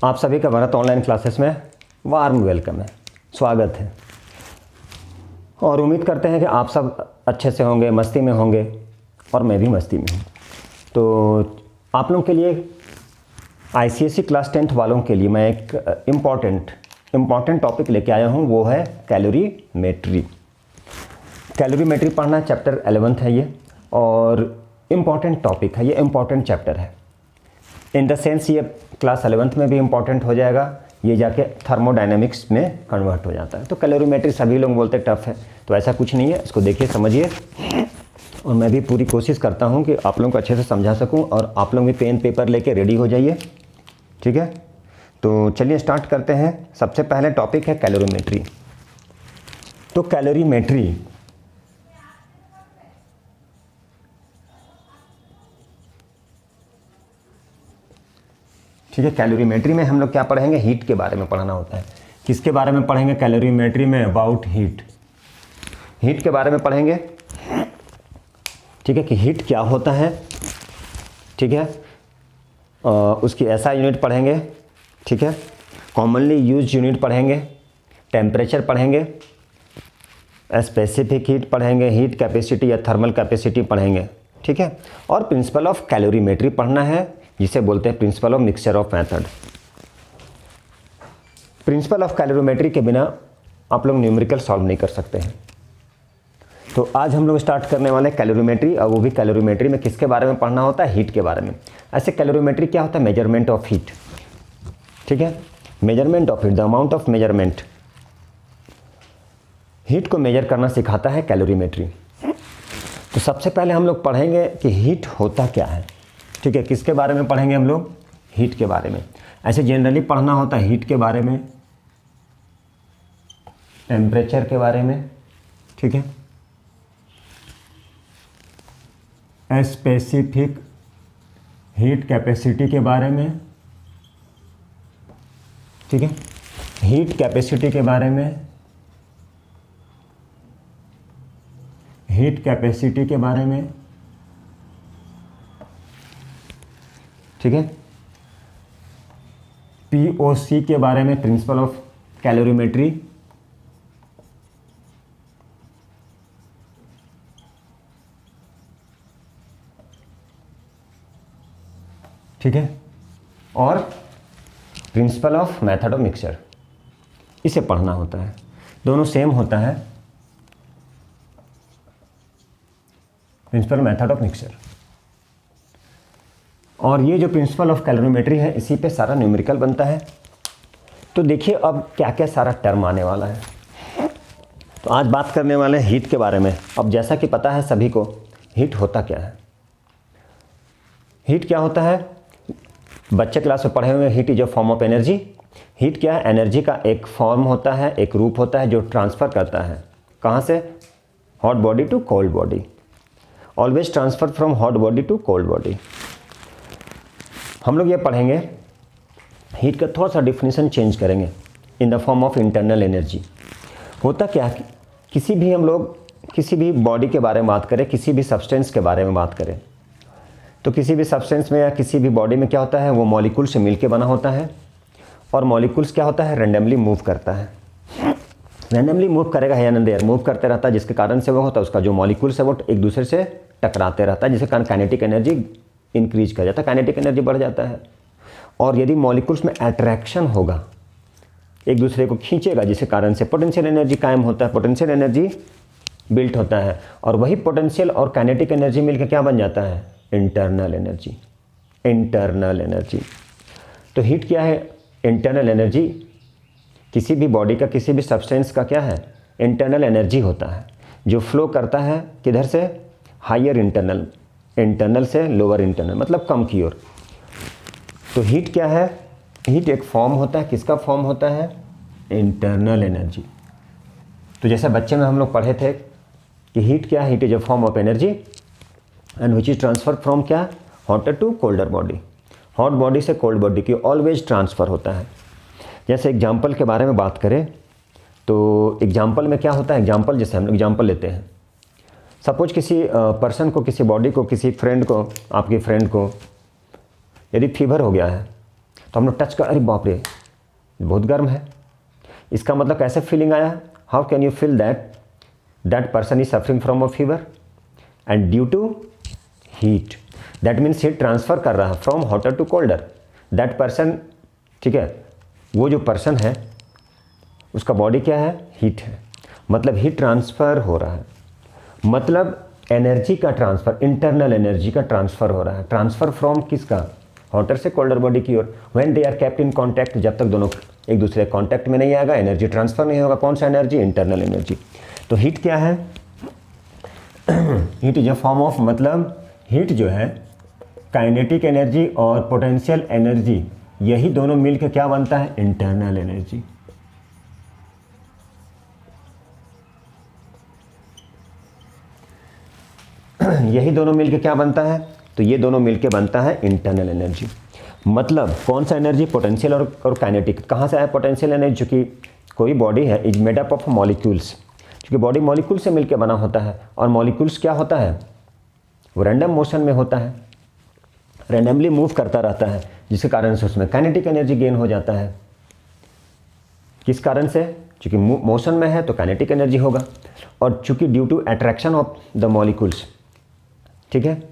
आप सभी का भारत ऑनलाइन क्लासेस में वार्म वेलकम है, स्वागत है। और उम्मीद करते हैं कि आप सब अच्छे से होंगे, मस्ती में होंगे और मैं भी मस्ती में हूँ। तो आप लोगों के लिए आईसीएसई क्लास 10th वालों के लिए मैं एक इम्पॉर्टेंट टॉपिक लेके आया हूँ, वो है कैलोरीमेट्री। कैलोरीमेट्री पढ़ना चैप्टर 11th है ये, और इम्पॉर्टेंट टॉपिक है, ये इम्पॉर्टेंट चैप्टर है। इन द सेंस ये क्लास 11th में भी इम्पॉर्टेंट हो जाएगा, ये जाके थर्मोडायनेमिक्स में कन्वर्ट हो जाता है। तो कैलोरीमेट्री सभी लोग बोलते हैं टफ है, तो ऐसा कुछ नहीं है, इसको देखिए समझिए। और मैं भी पूरी कोशिश करता हूँ कि आप लोगों को अच्छे से समझा सकूँ, और आप लोग भी पेन पेपर लेके रेडी हो जाइए, ठीक है। तो चलिए स्टार्ट करते हैं। सबसे पहले टॉपिक है कैलोरीमेट्री। तो कैलोरीमेट्री ठीक है, कैलोरीमेट्री में हम लोग क्या पढ़ेंगे? हीट के बारे में पढ़ना होता है। किसके बारे में पढ़ेंगे कैलोरीमेट्री में? About heat. हीट के बारे में पढ़ेंगे, ठीक है, कि हीट क्या होता है, ठीक है। उसकी एसआई यूनिट पढ़ेंगे, ठीक है। कॉमनली यूज यूनिट पढ़ेंगे, टेम्परेचर पढ़ेंगे, स्पेसिफिक हीट पढ़ेंगे, हीट कैपेसिटी या थर्मल कैपेसिटी पढ़ेंगे, ठीक है। और प्रिंसिपल ऑफ कैलोरीमेट्री पढ़ना है, जिसे बोलते हैं principle of mixture of method. Principle of calorimetry के बिना आप लोग न्यूमेरिकल सॉल्व नहीं कर सकते हैं। तो आज हम लोग स्टार्ट करने वाले हैं कैलोरीमेट्री, और वो भी कैलोरीमेट्री में किसके बारे में पढ़ना होता है? हीट के बारे में। ऐसे कैलोरीमेट्री क्या होता है? मेजरमेंट ऑफ हीट, ठीक है। Measurement of heat, the amount of measurement, heat को मेजर करना सिखाता है कैलोरीमेट्री। तो सबसे पहले हम लोग पढ़ेंगे कि हीट होता क्या है, ठीक है। किसके बारे में पढ़ेंगे हम लोग? हीट के बारे में। ऐसे जनरली पढ़ना होता है हीट के बारे में, टेम्परेचर के बारे में, ठीक है, स्पेसिफिक हीट कैपेसिटी के बारे में, ठीक है, हीट कैपेसिटी के बारे में, हीट कैपेसिटी के बारे में, ठीक है, पीओसी के बारे में, प्रिंसिपल ऑफ कैलोरीमेट्री, ठीक है, और principle of method of mixture, इसे पढ़ना होता है। दोनों सेम होता है, प्रिंसिपल मेथड ऑफ मिक्सचर। और ये जो प्रिंसिपल ऑफ कैलोरीमेट्री है, इसी पे सारा न्यूमेरिकल बनता है। तो देखिए अब क्या क्या सारा टर्म आने वाला है। तो आज बात करने वाले हैं हीट के बारे में। अब जैसा कि पता है सभी को, हीट होता क्या है। हीट क्या होता है? बच्चे क्लास में पढ़े हुए, heat is a form of energy. Heat क्या है? एनर्जी का एक फॉर्म होता है, एक रूप होता है जो ट्रांसफ़र करता है। कहाँ से? Hot body to cold body. Always transfer from hot body to cold body. हम लोग ये पढ़ेंगे, हीट का थोड़ा सा डिफिनीशन चेंज करेंगे, in the form of internal energy. होता क्या है? किसी भी हम लोग किसी भी बॉडी के बारे में बात करें, किसी भी सब्सटेंस के बारे में बात करें, तो किसी भी सब्सटेंस में या किसी भी बॉडी में क्या होता है? वो मॉलिक्यूल से मिलके बना होता है, और मॉलिक्यूल्स क्या होता है? रैंडमली मूव करता है। रैंडमली मूव करेगा या नंदेर मूव करते रहता है, जिसके कारण से वो होता है उसका जो मॉलिक्यूल्स है वो एक दूसरे से टकराते रहता है, जिसके कारण काइनेटिक एनर्जी इंक्रीज कर जाता है, काइनेटिक एनर्जी बढ़ जाता है। और यदि मॉलिक्यूल्स में अट्रैक्शन होगा, एक दूसरे को खींचेगा, जिसके कारण से पोटेंशियल एनर्जी कायम होता है, पोटेंशियल एनर्जी बिल्ट होता है, और वही पोटेंशियल और काइनेटिक एनर्जी मिलकर क्या बन जाता है? Internal energy. Internal energy. तो हीट क्या है? Internal energy. किसी भी बॉडी का, किसी भी सब्सटेंस का क्या है? इंटरनल एनर्जी होता है, जो फ्लो करता है किधर से? हायर इंटरनल, इंटरनल से लोअर इंटरनल, मतलब कम की ओर। तो हीट क्या है? हीट एक फॉर्म होता है, किसका फॉर्म होता है? Internal energy. तो जैसे बच्चे में हम लोग पढ़े थे कि हीट क्या है? Heat is a form of energy and which is transfer from क्या? Hotter to colder body. Hot body से कोल्ड बॉडी की ऑलवेज ट्रांसफ़र होता है। जैसे एग्जाम्पल के बारे में बात करें तो एग्जाम्पल में क्या होता है? एग्जाम्पल जैसे हम लोग एग्जाम्पल लेते हैं, सपोज किसी पर्सन को, किसी बॉडी को, किसी फ्रेंड को, आपकी फ्रेंड को यदि फीवर हो गया है, तो हम लोग टच कर, अरे बाप रे बहुत गर्म है। इसका मतलब कैसे फीलिंग आया? How can you feel that person is suffering from a fever and due to heat. That means heat transfer कर रहा है from hotter to colder. That person, ठीक है, वो जो पर्सन है उसका बॉडी क्या है? हीट है। मतलब हीट ट्रांसफ़र हो रहा है, मतलब एनर्जी का ट्रांसफ़र, इंटरनल एनर्जी का ट्रांसफ़र हो रहा है। ट्रांसफ़र फ्रॉम किसका? हॉटर से कोल्डर बॉडी की ओर। When they are kept in contact, जब तक दोनों एक दूसरे कॉन्टैक्ट में नहीं आएगा एनर्जी ट्रांसफ़र नहीं होगा। कौन सा एनर्जी? Internal energy. तो हीट क्या है? Heat is a form of, मतलब हीट जो है काइनेटिक एनर्जी और पोटेंशियल एनर्जी, यही दोनों मिलकर क्या बनता है? Internal energy. यही दोनों मिलके क्या बनता है? तो ये दोनों मिलके बनता है इंटरनल एनर्जी। मतलब कौन सा एनर्जी? पोटेंशियल और काइनेटिक। कहाँ से आया पोटेंशियल एनर्जी? चूँकि कोई बॉडी है is made up of molecules, क्योंकि बॉडी मॉलिक्यूल से मिलके बना होता है, और मॉलिक्यूल्स क्या होता है? वो रैंडम मोशन में होता है, रैंडमली मूव करता रहता है, जिसके कारण से उसमें काइनेटिक एनर्जी गेन हो जाता है। किस कारण से? चूँकि मोशन में है तो काइनेटिक एनर्जी होगा, और चूँकि due to attraction of the molecules, ठीक है,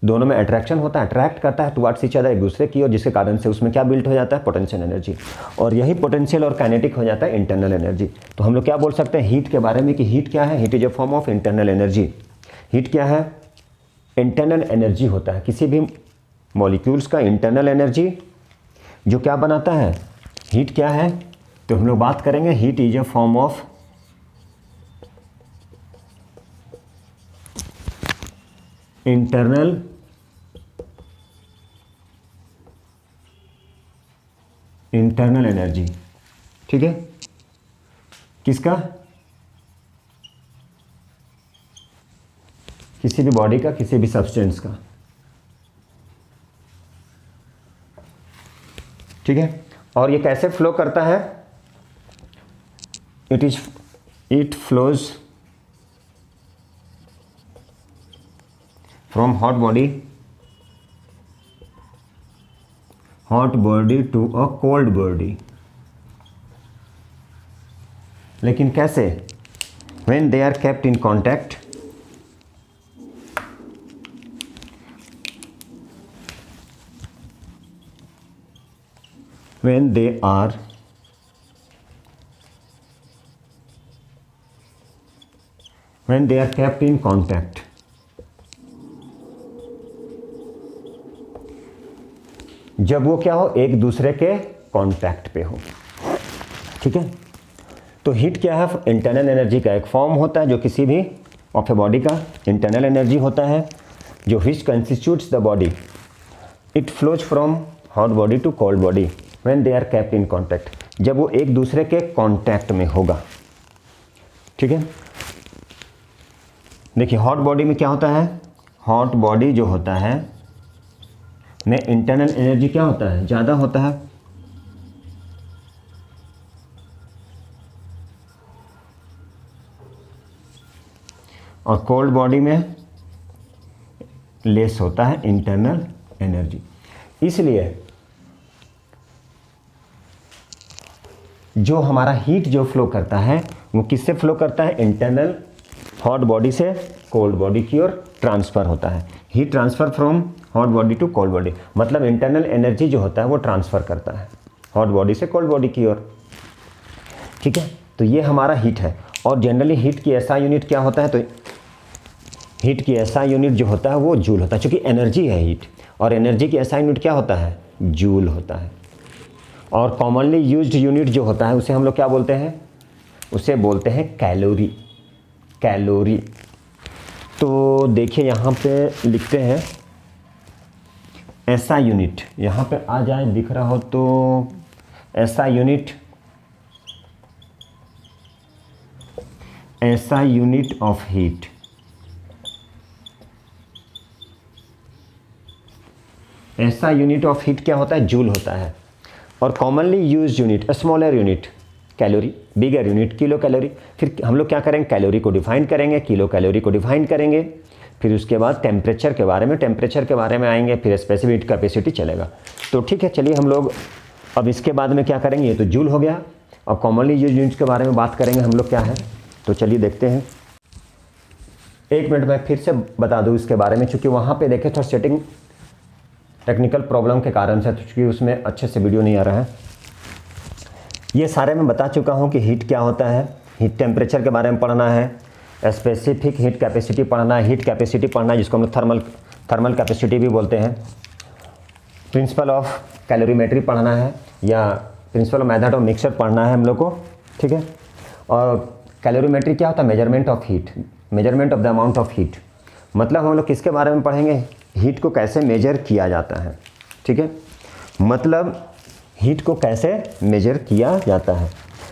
दोनों में अट्रैक्शन होता है, अट्रैक्ट करता है टुवर्ड्स ईच अदर, एक दूसरे की, और जिसके कारण से उसमें क्या बिल्ड हो जाता है? Potential energy. और यही पोटेंशियल और काइनेटिक हो जाता है इंटरनल एनर्जी। तो हम लोग क्या बोल सकते हैं हीट के बारे में कि हीट क्या है? Heat is a form of internal energy. Heat क्या है? इंटरनल एनर्जी होता है किसी भी मॉलिक्यूल्स का, इंटरनल एनर्जी जो क्या बनाता है? हीट क्या है? तो हम लोग बात करेंगे heat is a form of internal energy. ठीक है, किसका? किसी भी बॉडी का, किसी भी सब्सटेंस का। ठीक है, और ये कैसे फ्लो करता है? It flows from hot body to a cold body. लेकिन कैसे? When they are kept in contact, when they are kept in contact, जब वो क्या हो? एक दूसरे के कांटेक्ट पे हो। ठीक है, तो हीट क्या है? इंटरनल एनर्जी का एक फॉर्म होता है जो किसी भी ऑफ ए बॉडी का इंटरनल एनर्जी होता है, जो which constitutes the body. It flows from hot body to cold body when they are kept in contact, जब वो एक दूसरे के कांटेक्ट में होगा। ठीक है, देखिए हॉट बॉडी में क्या होता है? हॉट बॉडी जो होता है में इंटरनल एनर्जी क्या होता है? ज़्यादा होता है, और कोल्ड बॉडी में लेस होता है इंटरनल एनर्जी। इसलिए जो हमारा हीट जो फ्लो करता है वो किससे फ्लो करता है? इंटरनल हॉट बॉडी से कोल्ड बॉडी की ओर ट्रांसफ़र होता है। Heat transfer from hot body to cold body, मतलब इंटरनल एनर्जी जो होता है वो ट्रांसफ़र करता है हॉट बॉडी से कोल्ड बॉडी की ओर। ठीक है, तो ये हमारा हीट है। और जनरली हीट की एसआई यूनिट क्या होता है? तो हीट की एसआई यूनिट जो होता है वो जूल होता है, क्योंकि एनर्जी है हीट, और एनर्जी की एसआई यूनिट क्या होता है? जूल होता है। और कॉमनली यूज्ड यूनिट जो होता है उसे हम लोग क्या बोलते हैं? उसे बोलते हैं कैलोरी। कैलोरी। तो देखिए यहाँ पे लिखते हैं एसआई यूनिट, यहाँ पे आ जाए दिख रहा हो तो SI unit, SI unit of heat. SI unit of heat क्या होता है? जूल होता है। और commonly use unit, smaller unit calorie, bigger unit kilo calorie. फिर हम लोग क्या करेंगे? कैलोरी को डिफाइन करेंगे, किलो कैलोरी को डिफाइन करेंगे, फिर उसके बाद टेम्परेचर के बारे में आएंगे, फिर स्पेसिफिक कैपेसिटी चलेगा। तो ठीक है, चलिए हम लोग अब इसके बाद में क्या करेंगे, ये तो जूल हो गया। अब कॉमनली यूज यूनिट के बारे में बात करेंगे हम लोग क्या है, तो चलिए देखते हैं। एक मिनट में फिर से बता दूं इसके बारे में, चूँकि वहाँ पे देखे थोड़ा सेटिंग टेक्निकल प्रॉब्लम के कारण से, चूँकि उसमें अच्छे से वीडियो नहीं आ रहा है। ये सारे मैं बता चुका हूँ कि हीट क्या होता है, हीट टेम्परेचर के बारे में पढ़ना है, स्पेसिफिक हीट कैपेसिटी पढ़ना है, हीट कैपेसिटी पढ़ना है जिसको हम लोग थर्मल कैपेसिटी भी बोलते हैं, प्रिंसिपल ऑफ कैलोरीमेट्री पढ़ना है या principle of method of mixture पढ़ना है हम लोग को, ठीक है। और कैलोरीमेट्री क्या होता है, measurement of heat, measurement of the amount of heat, मतलब हम लोग किसके बारे में पढ़ेंगे, हीट को कैसे मेजर किया जाता है, ठीक है, मतलब हीट को कैसे मेजर किया जाता है।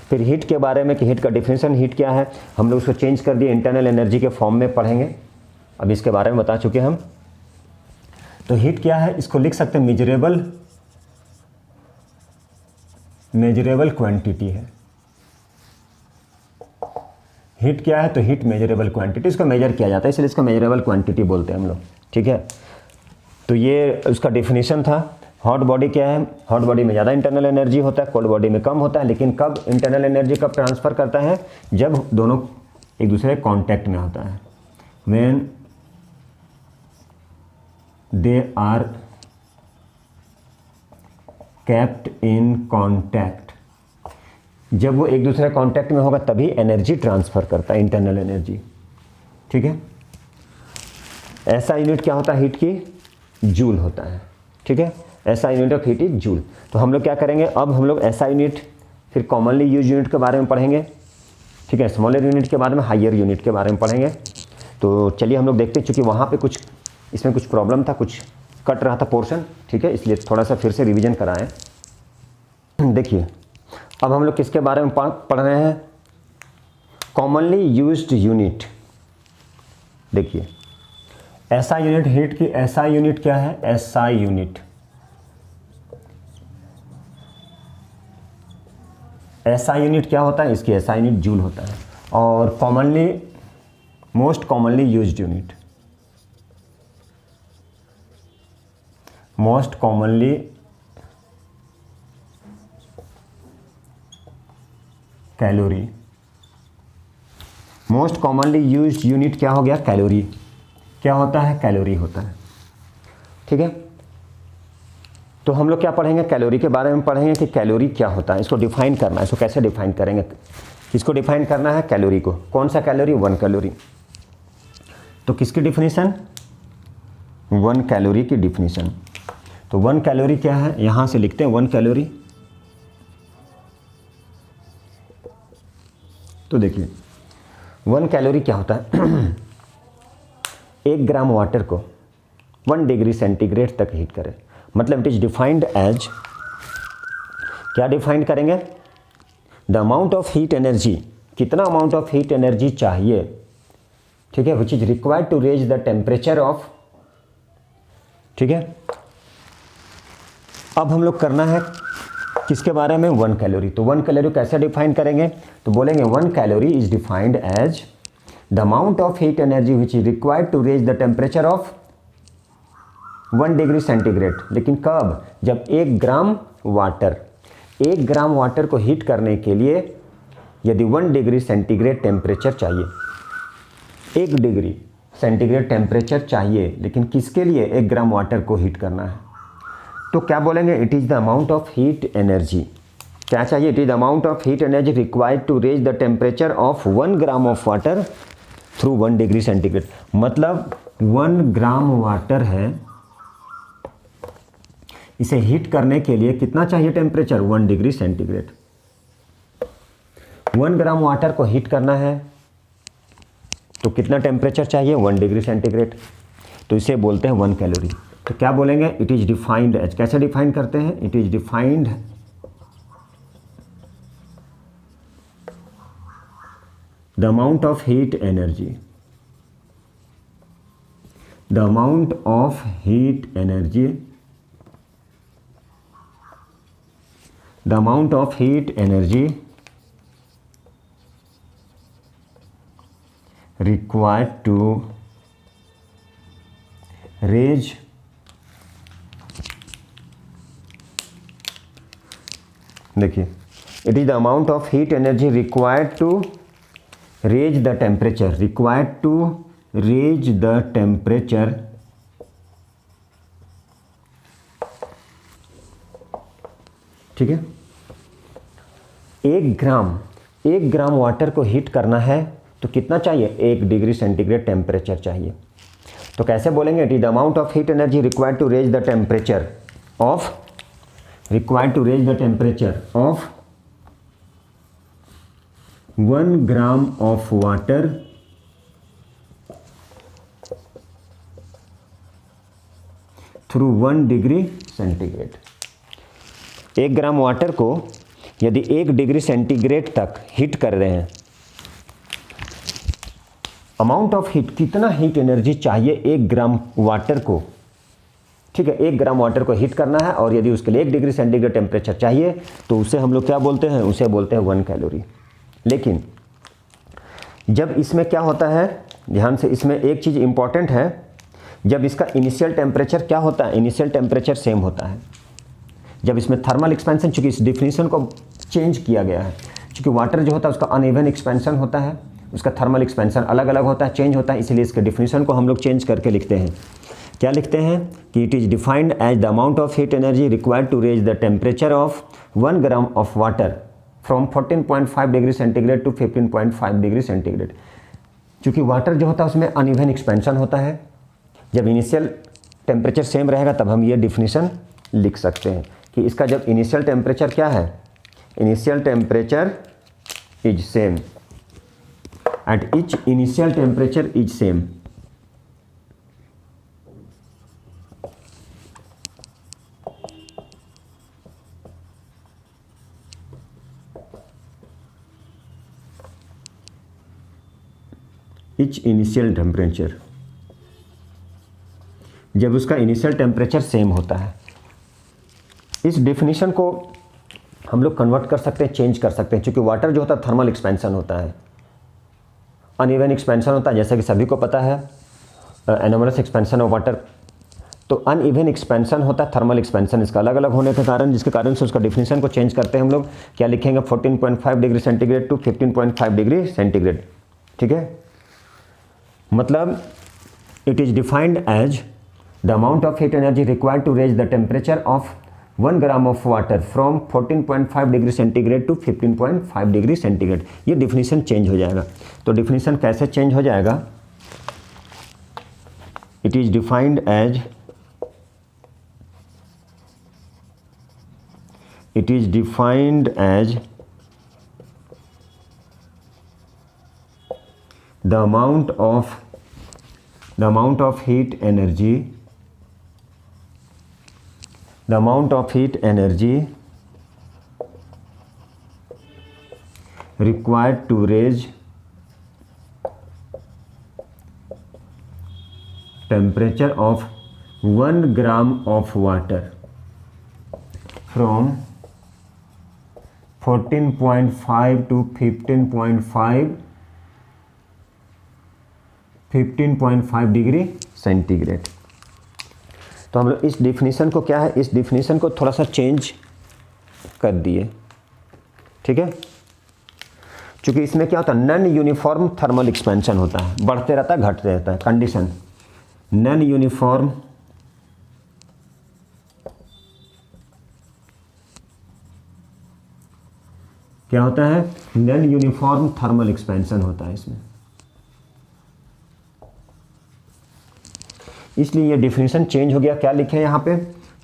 फिर हीट के बारे में कि हीट का डिफिनेशन हीट क्या है, हम लोग उसको चेंज कर दिए इंटरनल एनर्जी के फॉर्म में पढ़ेंगे, अब इसके बारे में बता चुके हम। तो हीट क्या है, इसको लिख सकते हैं मेजरेबल क्वांटिटी है। हीट क्या है, तो हीट मेजरेबल क्वांटिटी, इसको मेजर किया जाता है इसलिए इसको मेजरेबल क्वांटिटी बोलते हैं हम लोग, ठीक है। तो ये उसका डिफिनीशन था। हॉट बॉडी क्या है, हॉट बॉडी में ज़्यादा इंटरनल एनर्जी होता है, कोल्ड बॉडी में कम होता है, लेकिन कब इंटरनल एनर्जी कब ट्रांसफ़र करता है, जब दोनों एक दूसरे कांटेक्ट में होता है, when they are kept in contact, जब वो एक दूसरे कांटेक्ट में होगा तभी एनर्जी ट्रांसफ़र करता है, इंटरनल एनर्जी, ठीक है। ऐसा यूनिट क्या होता है हीट की, जूल होता है, ठीक है। ऐसा unit of heat is joule. तो हम लोग क्या करेंगे, अब हम लोग ऐसा यूनिट, फिर कॉमनली यूज यूनिट के बारे में पढ़ेंगे, ठीक है, स्मॉलर यूनिट के बारे में, हायर यूनिट के बारे में पढ़ेंगे। तो चलिए हम लोग देखते हैं, चूँकि वहाँ पे कुछ इसमें कुछ प्रॉब्लम था, कुछ कट रहा था पोर्शन, ठीक है, इसलिए थोड़ा सा फिर से रिवीजन कराएं। देखिए अब हम लोग किसके बारे में पढ़ रहे हैं, कॉमनली यूज्ड यूनिट। देखिए एसआई यूनिट, हीट की एसआई यूनिट क्या है, एसआई यूनिट, एसआई यूनिट क्या होता है, इसकी एसआई यूनिट जूल होता है। और commonly, most commonly used unit, most commonly calorie, most commonly used unit क्या हो गया, कैलोरी। क्या होता है, कैलोरी होता है, ठीक है। तो हम लोग क्या पढ़ेंगे, कैलोरी के बारे में पढ़ेंगे कि कैलोरी क्या होता है, इसको डिफाइन करना है, इसको कैसे डिफाइन करेंगे, इसको डिफाइन करना है कैलोरी को। कौन सा कैलोरी, 1 कैलोरी। तो किसकी डिफिनीशन, 1 कैलोरी की डिफिनीशन। तो 1 कैलोरी क्या है, यहाँ से लिखते हैं 1 कैलोरी। तो देखिए 1 कैलोरी क्या होता है, 1 ग्राम वाटर को 1 डिग्री सेंटीग्रेड तक हीट करें, मतलब इट इज डिफाइंड एज, क्या डिफाइन करेंगे, the amount of heat energy, कितना अमाउंट ऑफ हीट एनर्जी चाहिए, ठीक है, which is required to raise the temperature of, ठीक है। अब हम लोग करना है किसके बारे में, 1 कैलोरी। तो 1 कैलोरी कैसे डिफाइन करेंगे, तो बोलेंगे 1 calorie is defined as the amount of heat energy which is required to raise the temperature of 1 degree centigrade. लेकिन कब, जब 1 ग्राम वाटर, 1 ग्राम वाटर को हीट करने के लिए यदि 1 डिग्री सेंटीग्रेड टेम्परेचर चाहिए, 1 डिग्री सेंटीग्रेड टेम्परेचर चाहिए, लेकिन किसके लिए, 1 ग्राम वाटर को हीट करना है, तो क्या बोलेंगे, it is the amount of heat energy, क्या चाहिए, it is the amount of heat energy required to raise the temperature of 1 gram of water through 1 degree centigrade. मतलब 1 ग्राम वाटर है, इसे हीट करने के लिए कितना चाहिए temperature, 1 degree centigrade. 1 gram water को हीट करना है तो कितना टेम्परेचर चाहिए, 1 डिग्री सेंटीग्रेड। तो इसे बोलते हैं 1 कैलोरी। तो क्या बोलेंगे, इट इज डिफाइंड एज, कैसे डिफाइन करते हैं, it is defined the amount of heat energy, the amount of heat energy, the amount of heat energy required to raise देखिए, it is the amount of heat energy required to raise the temperature, required to raise the temperature ठीक है। 1 gram water को heat करना है तो कितना चाहिए, 1 degree centigrade temperature चाहिए। तो कैसे बोलेंगे, it is the amount of heat energy required to raise the temperature of 1 gram of water through 1 degree centigrade. 1 gram water को यदि 1 डिग्री सेंटीग्रेड तक हीट कर रहे हैं, अमाउंट ऑफ हीट, कितना हीट एनर्जी चाहिए 1 ग्राम वाटर को, ठीक है। 1 ग्राम वाटर को हीट करना है और यदि उसके लिए 1 डिग्री सेंटीग्रेड टेम्परेचर चाहिए तो उसे हम लोग क्या बोलते हैं, उसे बोलते हैं 1 कैलोरी। लेकिन जब इसमें क्या होता है, ध्यान से, इसमें एक चीज़ इंपॉर्टेंट है, जब इसका इनिशियल टेम्परेचर क्या होता है, इनिशियल टेम्परेचर सेम होता है। जब इसमें थर्मल एक्सपेंशन, चूँकि इस डिफिनीशन को चेंज किया गया है, चूँकि वाटर जो होता है उसका अनइवन एक्सपेंशन होता है, उसका थर्मल एक्सपेंशन अलग अलग होता है, चेंज होता है, इसलिए इसके डिफिनीशन को हम लोग चेंज करके लिखते हैं। क्या लिखते हैं कि it is defined as the amount of heat energy required to raise the temperature of 1 gram of water from 14.5 degree centigrade to 15.5 degree centigrade. चूँकि वाटर जो होता है उसमें अनइवन एक्सपेंशन होता है, जब इनिशियल टेम्परेचर सेम रहेगा तब हम ये डिफिनीशन लिख सकते हैं कि इसका जब इनिशियल टेम्परेचर क्या है, initial temperature is same, at each initial temperature is same, each initial temperature, जब उसका इनिशियल टेम्परेचर सेम होता है। इस डेफिनेशन को हम लोग कन्वर्ट कर सकते हैं, चेंज कर सकते हैं, क्योंकि वाटर जो होता है थर्मल एक्सपेंशन होता है, अनइवन एक्सपेंशन होता है, जैसा कि सभी को पता है, एनोमलस एक्सपेंशन ऑफ वाटर। तो अनइवन एक्सपेंशन होता है, थर्मल एक्सपेंशन इसका अलग अलग होने के कारण, जिसके कारण से उसका डेफिनेशन को चेंज करते हैं हम लोग। क्या लिखेंगे, 14.5 degree centigrade to 15.5 degree centigrade, ठीक है। मतलब it is defined as the amount of heat energy required to raise the temperature of 1 gram of water from 14.5 degree centigrade to 15.5 degree centigrade. ये डिफिनीशन चेंज हो जाएगा। तो definition कैसे change हो जाएगा, it is defined as, it is defined as the amount of heat energy, the amount of heat energy required to raise temperature of 1 gram of water from 14.5 to 15.5 degree centigrade. तो हम लोग इस definition को क्या है, इस definition को थोड़ा सा चेंज कर दिए, ठीक है। क्योंकि इसमें क्या होता है, नॉन यूनिफॉर्म थर्मल एक्सपेंशन होता है, बढ़ते रहता है घटते रहता है। कंडीशन, नॉन यूनिफॉर्म क्या होता है, नॉन यूनिफॉर्म थर्मल एक्सपेंशन होता है इसमें। इसलिए ये डिफिनीशन चेंज हो गया। क्या लिखे हैं यहाँ पे,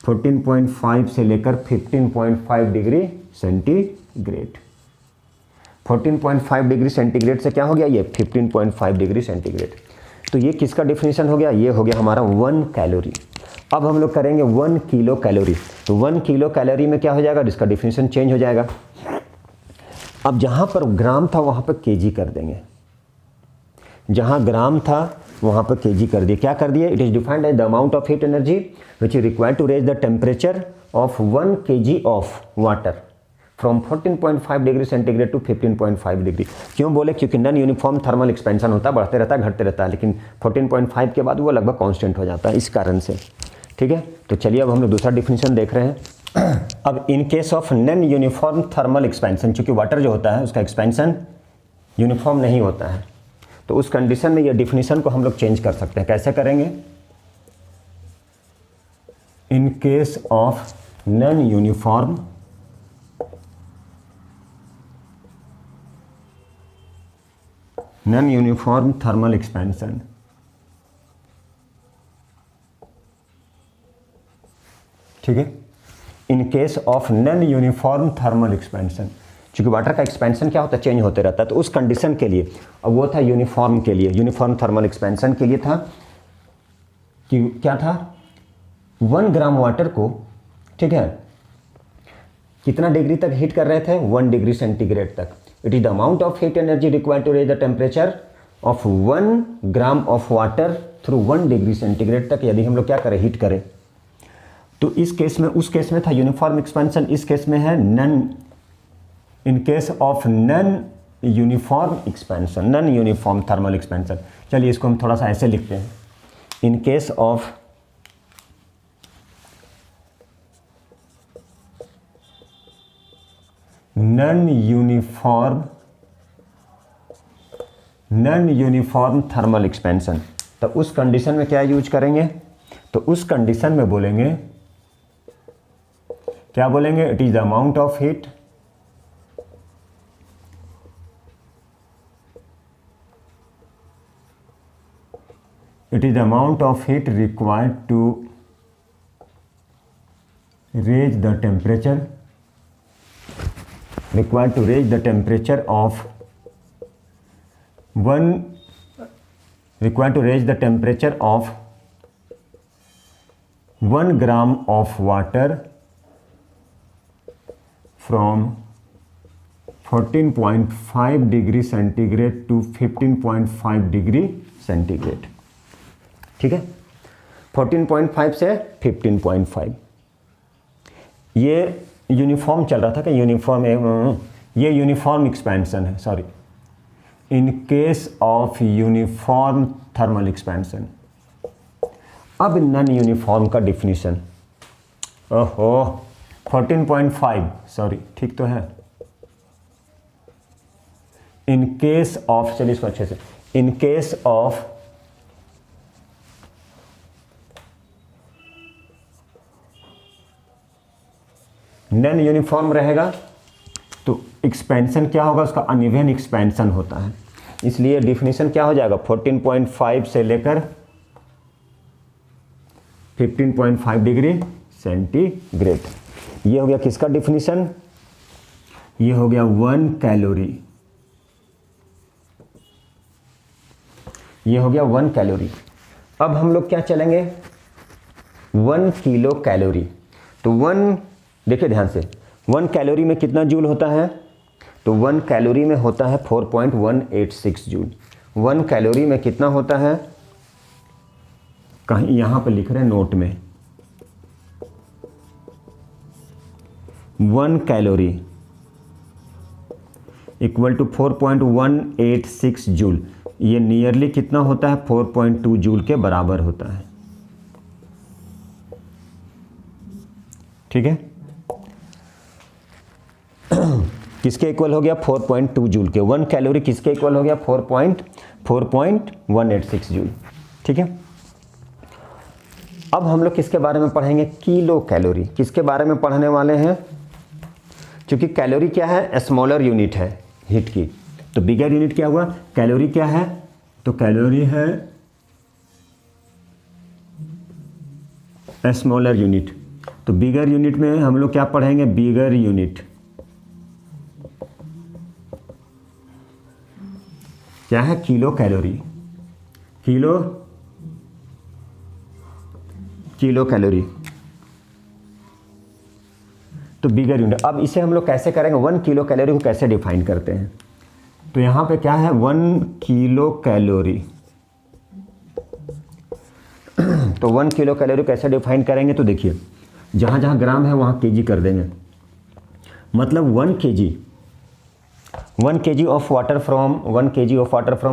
14.5 से लेकर 15.5 डिग्री सेंटीग्रेड। 14.5 डिग्री सेंटीग्रेड से क्या हो गया, ये 15.5 डिग्री सेंटीग्रेड। तो ये किसका डिफिनीशन हो गया, ये हो गया हमारा 1 कैलोरी। अब हम लोग करेंगे 1 किलो कैलोरी। तो 1 किलो कैलोरी में क्या हो जाएगा, इसका डिफिनीशन चेंज हो जाएगा। अब जहाँ पर ग्राम था वहाँ पर केजी कर देंगे, जहाँ ग्राम था वहाँ पर केजी कर दिए। क्या कर दिए, it is defined as the amount of heat energy which is required to raise the temperature of 1 kg of water from 14.5 degree centigrade to 15.5 degree. क्यों बोले, क्योंकि नॉन यूनिफॉर्म थर्मल एक्सपेंशन होता है, बढ़ते रहता है घटते रहता है, लेकिन 14.5 के बाद वो लगभग कांस्टेंट हो जाता है, इस कारण से, ठीक है। तो चलिए अब हम लोग दूसरा डिफिनीशन देख रहे हैं। अब in case of non uniform thermal expansion, चूंकि वाटर जो होता है उसका एक्सपेंशन यूनिफॉर्म नहीं होता है, तो उस कंडीशन में ये डिफिनीशन को हम लोग चेंज कर सकते हैं। कैसे करेंगे? In case of non uniform thermal expansion, ठीक है, in case of non uniform thermal expansion, चूंकि वाटर का एक्सपेंशन क्या होता है, चेंज होते रहता है, तो उस कंडीशन के लिए, अब वो था यूनिफॉर्म के लिए, यूनिफॉर्म थर्मल एक्सपेंशन के लिए था कि क्या था, 1 ग्राम वाटर को, ठीक है, कितना डिग्री तक हीट कर रहे थे, 1 डिग्री सेंटीग्रेड तक। It is the amount of heat energy required to raise the temperature of 1 gram of water through 1 degree centigrade तक, यदि हम लोग क्या करें, हीट करें। तो इस केस में, उस केस में था यूनिफॉर्म एक्सपेंशन, इस केस में है non, in case of non uniform expansion, non uniform thermal expansion. चलिए इसको हम थोड़ा सा ऐसे लिखते हैं, in case of non uniform thermal expansion, तो उस कंडीशन में क्या यूज करेंगे, तो उस कंडीशन में बोलेंगे, क्या बोलेंगे, it is the amount of heat, it is the amount of heat required to raise the temperature, of 1 gram of water from 14.5 degree centigrade to 15.5 degree centigrade, ठीक है, 14.5 से 15.5। ये यूनिफॉर्म चल रहा था कि यूनिफॉर्म, ये यूनिफॉर्म एक्सपेंशन है, sorry, in case of uniform thermal expansion. अब नॉन यूनिफॉर्म का डिफिनीशन, ओहो 14.5, सॉरी, ठीक तो है, इन केस ऑफ, चलिए इसको अच्छे से, in case of non uniform रहेगा तो एक्सपेंशन क्या होगा, उसका अनइवन एक्सपेंशन होता है, इसलिए डिफिनीशन क्या हो जाएगा, 14.5 से लेकर 15.5 डिग्री सेंटीग्रेड। ये हो गया किसका डिफिनीशन, ये हो गया 1 कैलोरी, ये हो गया 1 कैलोरी। अब हम लोग क्या चलेंगे, 1 किलो कैलोरी, तो 1, देखिए ध्यान से, 1 कैलोरी में कितना जूल होता है, तो 1 कैलोरी में होता है 4.186 जूल। 1 कैलोरी में कितना होता है, कहीं यहाँ पर लिख रहे हैं नोट में, 1 कैलोरी इक्वल टू 4.186 जूल, ये नियरली कितना होता है, 4.2 जूल के बराबर होता है, ठीक है, किसके इक्वल हो गया, 4.2 जूल के। 1 कैलोरी किसके इक्वल हो गया, 4.186 जूल, ठीक है। अब हम लोग किसके बारे में पढ़ेंगे, किलो कैलोरी, किसके बारे में पढ़ने वाले हैं, क्योंकि कैलोरी क्या है, स्मॉलर यूनिट है हीट की, तो बिगर यूनिट क्या हुआ, कैलोरी क्या है, तो कैलोरी है स्मॉलर यूनिट, तो बिगर यूनिट में हम लोग क्या पढ़ेंगे, बिगर यूनिट क्या है, किलो कैलोरी, किलो कैलोरी, तो बिगर यूनिट। अब इसे हम लोग कैसे करेंगे, 1 किलो कैलोरी को कैसे डिफाइन करते हैं, तो यहाँ पे क्या है, 1 किलो कैलोरी, तो 1 किलो कैलोरी कैसे डिफाइन करेंगे, तो देखिए जहाँ जहाँ ग्राम है वहाँ केजी कर देंगे, मतलब 1 केजी ऑफ वाटर फ्रॉम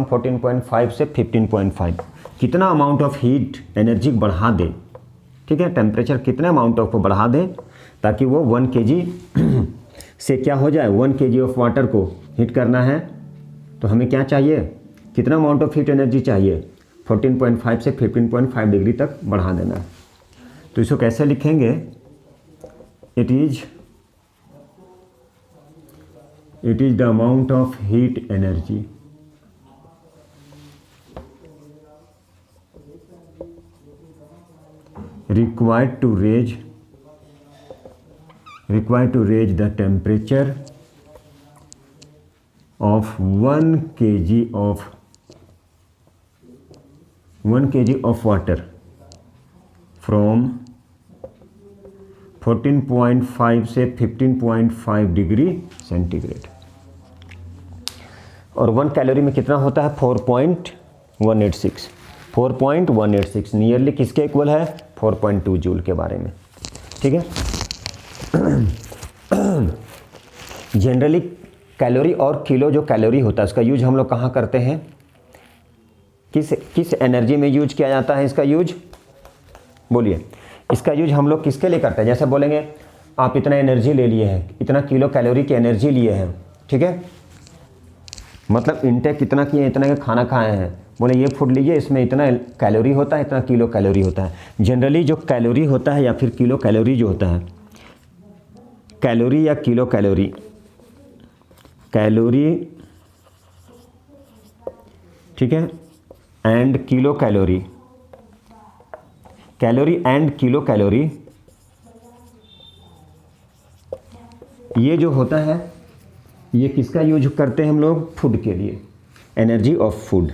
14.5 से 15.5 कितना अमाउंट ऑफ हीट एनर्जी बढ़ा दे, ठीक है, टेम्परेचर कितने अमाउंट ऑफ को बढ़ा दे, ताकि वो 1 kg से क्या हो जाए, 1 kg ऑफ वाटर को हीट करना है तो हमें क्या चाहिए, कितना अमाउंट ऑफ हीट एनर्जी चाहिए, 14.5 से 15.5 डिग्री तक बढ़ा देना है। तो इसको कैसे लिखेंगे, it is the amount of heat energy required to raise the temperature of 1 kg of water from 14.5 से 15.5 डिग्री सेंटीग्रेड। और 1 कैलोरी में कितना होता है, 4.186 नियरली किसके इक्वल है, 4.2 जूल के बारे में। ठीक है। जनरली कैलोरी और किलो जो कैलोरी होता है उसका यूज हम लोग कहाँ करते हैं, किस एनर्जी में यूज किया जाता है इसका यूज, बोलिए। इसका यूज हम लोग किसके लिए करते हैं, जैसे बोलेंगे आप इतना एनर्जी ले लिए हैं, इतना किलो कैलोरी की एनर्जी लिए हैं, ठीक है, मतलब इनटेक कितना किए, इतना का खाना खाए हैं, बोले ये फूड लीजिए, इसमें इतना कैलोरी होता है, इतना किलो कैलोरी होता है। जनरली जो कैलोरी होता है या फिर किलो कैलोरी जो होता है, कैलोरी या किलो कैलोरी, ठीक है, and kilo calorie, calorie and kilo calorie, ये जो होता है ये किसका यूज करते हैं हम लोग, फूड के लिए, एनर्जी ऑफ फूड।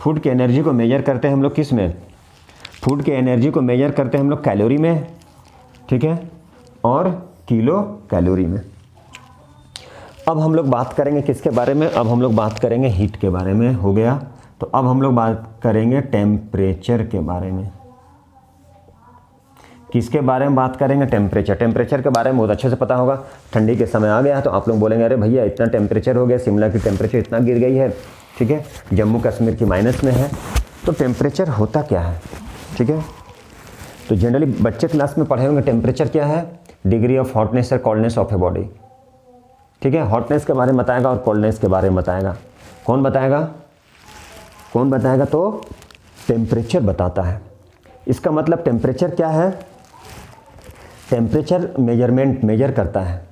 फूड के एनर्जी को मेजर करते हैं हम लोग किस में, फूड के एनर्जी को मेजर करते हैं हम लोग कैलोरी में, ठीक है, और किलो कैलोरी में। अब हम लोग बात करेंगे किसके बारे में, अब हम लोग बात करेंगे हीट के बारे में, हो गया। तो अब हम लोग बात करेंगे टेम्परेचर के बारे में। किसके बारे में बात करेंगे, टेम्परेचर। टेम्परेचर के बारे में बहुत अच्छे से पता होगा, ठंडी के समय आ गया है तो आप लोग बोलेंगे अरे भैया इतना टेम्परेचर हो गया, शिमला की टेम्परेचर इतना गिर गई है, ठीक है, जम्मू कश्मीर की माइनस में है। तो टेम्परेचर होता क्या है, ठीक है। तो जनरली बच्चे क्लास में पढ़े होंगे टेम्परेचर क्या है, डिग्री ऑफ हॉटनेस और कोल्डनेस ऑफ ए बॉडी, ठीक है। हॉटनेस के बारे में बताएगा और कोल्डनेस के बारे में बताएगा। कौन बताएगा, तो टेम्परेचर बताता है। इसका मतलब टेम्परेचर क्या है, टेम्परेचर मेजर करता है,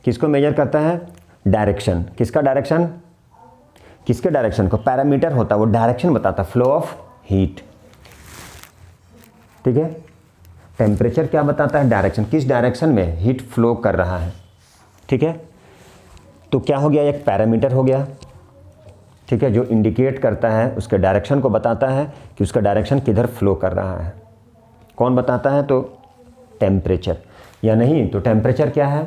किसको मेजर करता है, डायरेक्शन, किसका डायरेक्शन, किसके डायरेक्शन को, पैरामीटर होता है वो डायरेक्शन बताता है, फ्लो ऑफ हीट, ठीक है। टेम्परेचर क्या बताता है, डायरेक्शन, किस डायरेक्शन में हीट फ्लो कर रहा है, ठीक है। तो क्या हो गया, एक पैरामीटर हो गया, ठीक है, जो इंडिकेट करता है, उसके डायरेक्शन को बताता है कि उसका डायरेक्शन किधर फ्लो कर रहा है। कौन बताता है, तो टेम्परेचर। या नहीं तो टेम्परेचर क्या है,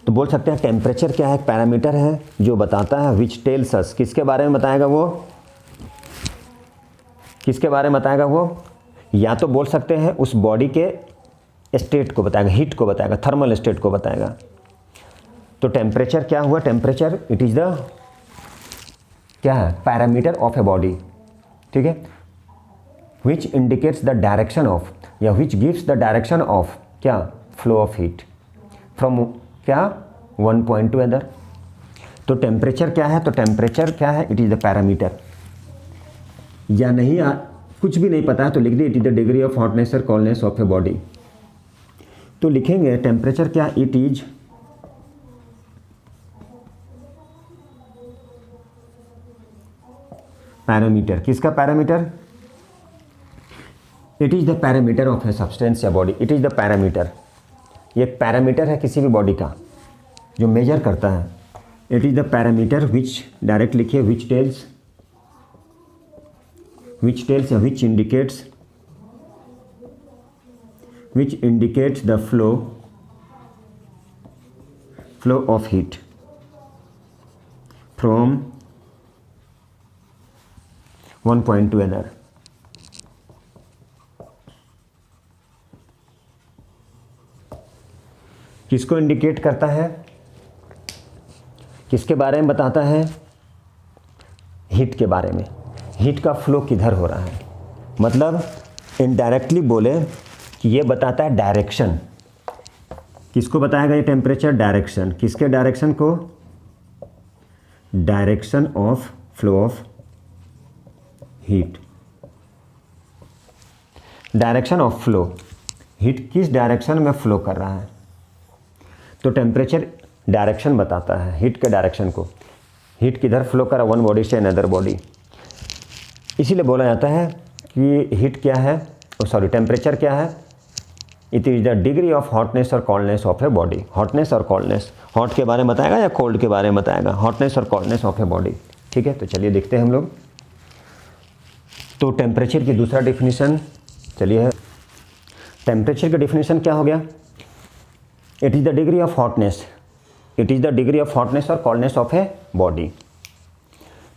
तो बोल सकते हैं टेम्परेचर क्या है, एक पैरामीटर है जो बताता है, विच टेल्स अस, किसके बारे में बताएगा वो, किसके बारे में बताएगा वो, या तो बोल सकते हैं उस बॉडी के स्टेट को बताएगा, हीट को बताएगा, थर्मल स्टेट को बताएगा। तो टेम्परेचर क्या हुआ, टेम्परेचर इट इज़ द क्या है, पैरामीटर ऑफ ए बॉडी, ठीक है, which indicates the direction of, या which gives the direction of क्या, फ्लो ऑफ हीट फ्रॉम क्या, वन पॉइंट टू अदर। तो टेम्परेचर क्या है, तो टेम्परेचर क्या है, इट इज़ द पैरामीटर। या नहीं कुछ भी नहीं पता है तो लिख दिए it is the degree of hotness और कोल्डनेस ऑफ ए बॉडी। तो लिखेंगे टेम्परेचर क्या, इट इज पैरामीटर, किसका parameter, it is the parameter of a substance या body, it is the parameter, ये पैरामीटर है किसी भी बॉडी का जो मेजर करता है। It is the parameter which, direct लिखिए, विच टेल्स या which indicates the flow of heat from one point to other. किसको इंडिकेट करता है, किसके बारे में बताता है, हीट के बारे में। हीट का फ्लो किधर हो रहा है, मतलब इनडायरेक्टली बोले कि ये बताता है डायरेक्शन। किसको बताएगा ये टेम्परेचर? डायरेक्शन। किसके डायरेक्शन को? Direction of flow of heat. Direction of flow, heat किस डायरेक्शन में फ्लो कर रहा है। तो टेम्परेचर डायरेक्शन बताता है हीट के डायरेक्शन को, हीट किधर फ्लो कर रहा है वन बॉडी से अनदर बॉडी। इसीलिए बोला जाता है कि हीट क्या है, टेम्परेचर क्या है? It is the degree of hotness और coldness of a body. Hotness और कोल्डनेस, हॉट के बारे में बताएगा या कोल्ड के बारे में बताएगा? हॉटनेस और कोल्डनेस ऑफ ए बॉडी। ठीक है, तो चलिए देखते हैं हम लोग। तो टेम्परेचर की दूसरा डिफिनीशन, चलिए टेम्परेचर का डिफिनीशन क्या हो गया? It is the degree of hotness, it is the degree of hotness और कोल्डनेस ऑफ ए बॉडी।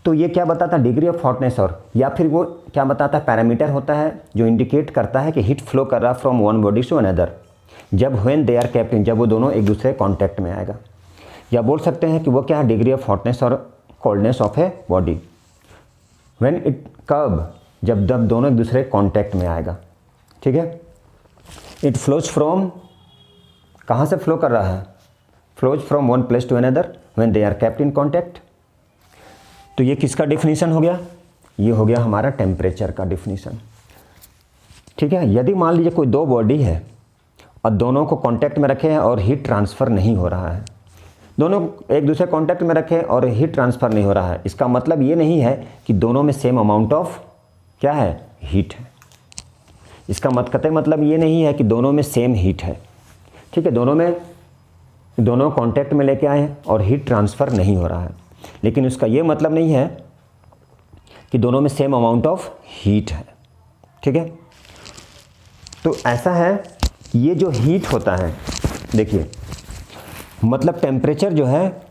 तो ये क्या बताता है? डिग्री ऑफ हॉटनेस, और या फिर वो क्या बताता है? पैरामीटर होता है जो इंडिकेट करता है कि हीट फ्लो कर रहा from one body to another, जब when they are kept in, जब वो दोनों एक दूसरे कॉन्टैक्ट में आएगा। या बोल सकते हैं कि वो क्या है? डिग्री ऑफ हॉटनेस और coldness of a body when it कब, जब दोनों एक दूसरे कॉन्टैक्ट में आएगा। ठीक है, इट फ्लोज फ्रॉम, कहाँ से फ्लो कर रहा है? Flows from one place to another when they are kept in contact. तो ये किसका डिफिनीशन हो गया? ये हो गया हमारा टेम्परेचर का डिफिनीशन। ठीक है, यदि मान लीजिए कोई दो बॉडी है और दोनों को कांटेक्ट में रखे हैं और हीट ट्रांसफ़र नहीं हो रहा है, दोनों एक दूसरे कांटेक्ट में रखे और हीट ट्रांसफ़र नहीं हो रहा है, इसका मतलब ये नहीं है कि दोनों में सेम अमाउंट ऑफ क्या है? हीट है। इसका मतलब ये नहीं है कि दोनों में सेम हीट है। ठीक है, दोनों कांटेक्ट में लेके आए हैं और हीट ट्रांसफ़र नहीं हो रहा है, लेकिन उसका ये मतलब नहीं है कि दोनों में सेम अमाउंट ऑफ हीट है। ठीक है, तो ऐसा है, ये जो हीट होता है, देखिए मतलब टेम्परेचर जो है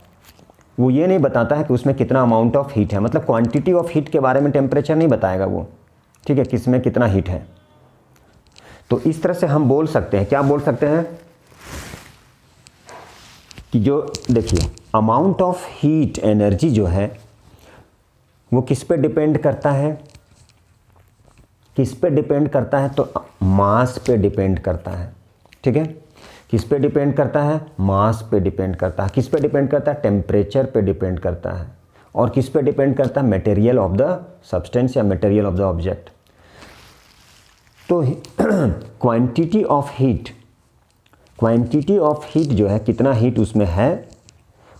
वो ये नहीं बताता है कि उसमें कितना अमाउंट ऑफ हीट है, मतलब क्वांटिटी ऑफ हीट के बारे में टेम्परेचर नहीं बताएगा वो। ठीक है, किसमें कितना हीट है। तो इस तरह से हम बोल सकते हैं, क्या बोल सकते हैं कि जो देखिए अमाउंट ऑफ हीट एनर्जी जो है वो किस पे डिपेंड करता है? किस पे डिपेंड करता है? तो मास पे डिपेंड करता है। ठीक है, किस पे डिपेंड करता है? मास पे डिपेंड करता है। किस पे डिपेंड करता है? टेम्परेचर पे डिपेंड करता है। और किस पे डिपेंड करता है? मटेरियल ऑफ द सब्सटेंस या मटेरियल ऑफ द ऑब्जेक्ट। तो quantity of heat, quantity of heat जो है, कितना हीट उसमें है,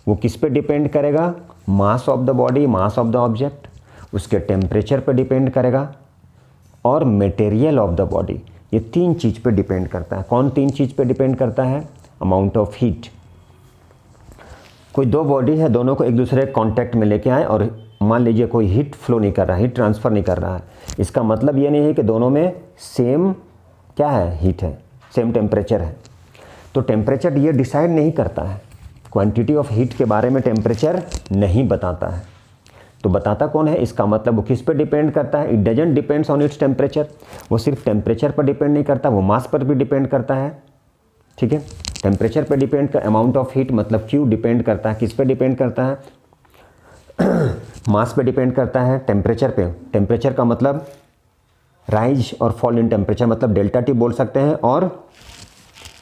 वो किस पे डिपेंड करेगा? Mass of the body, mass of the object, उसके टेम्परेचर पे डिपेंड करेगा और मटेरियल ऑफ द बॉडी। ये तीन चीज़ पे डिपेंड करता है। कौन तीन चीज़ पे डिपेंड करता है? Amount of heat. कोई दो बॉडी है, दोनों को एक दूसरे कांटेक्ट में लेके आए और मान लीजिए कोई हीट फ्लो नहीं कर रहा है, हीट ट्रांसफ़र नहीं कर रहा है, इसका मतलब ये नहीं है कि दोनों में सेम क्या है? हीट है, सेम टेम्परेचर है। तो टेम्परेचर ये डिसाइड नहीं करता है, क्वांटिटी ऑफ हीट के बारे में टेम्परेचर नहीं बताता है। तो बताता कौन है? इसका मतलब वो किस पे डिपेंड करता है? It doesn't depends on its temperature. वो सिर्फ टेम्परेचर पर डिपेंड नहीं करता, वो मास पर भी डिपेंड करता है। ठीक है, टेम्परेचर पे डिपेंड कर, अमाउंट ऑफ हीट मतलब क्यू डिपेंड करता है, किस पे डिपेंड करता है? मास पे डिपेंड करता है, टेम्परेचर पे। टेम्परेचर का मतलब राइज और फॉल इन टेम्परेचर, मतलब डेल्टा टी बोल सकते हैं। और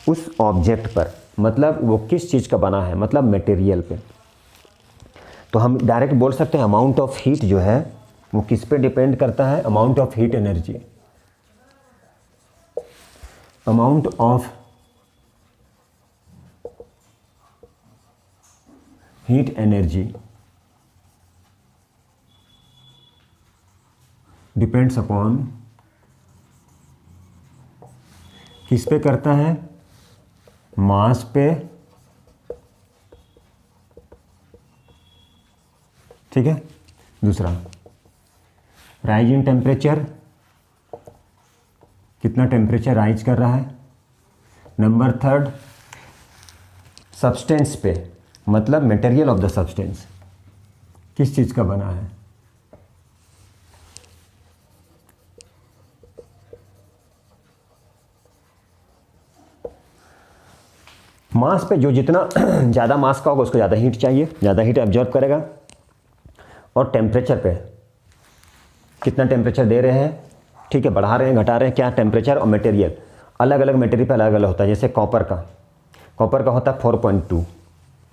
उस ऑब्जेक्ट पर, मतलब वो किस चीज़ का बना है, मतलब मटेरियल पे। तो हम डायरेक्ट बोल सकते हैं अमाउंट ऑफ हीट जो है वो किस पे डिपेंड करता है? Amount of heat energy, amount of heat energy depends upon, किस पे करता है? मास पे। ठीक है, दूसरा राइज इन टेम्परेचर, कितना टेम्परेचर राइज कर रहा है। नंबर थर्ड सब्सटेंस पे, मतलब मटेरियल ऑफ द सब्सटेंस, किस चीज़ का बना है। मास पे जो जितना ज़्यादा मास का होगा उसको ज़्यादा हीट चाहिए, ज़्यादा हीट एब्जॉर्ब करेगा। और टेम्परेचर पे, कितना टेम्परेचर दे रहे हैं, ठीक है, बढ़ा रहे हैं घटा रहे हैं, क्या टेम्परेचर और मटेरियल, अलग अलग मटेरियल पे अलग अलग होता है। जैसे कॉपर का होता है 4.2,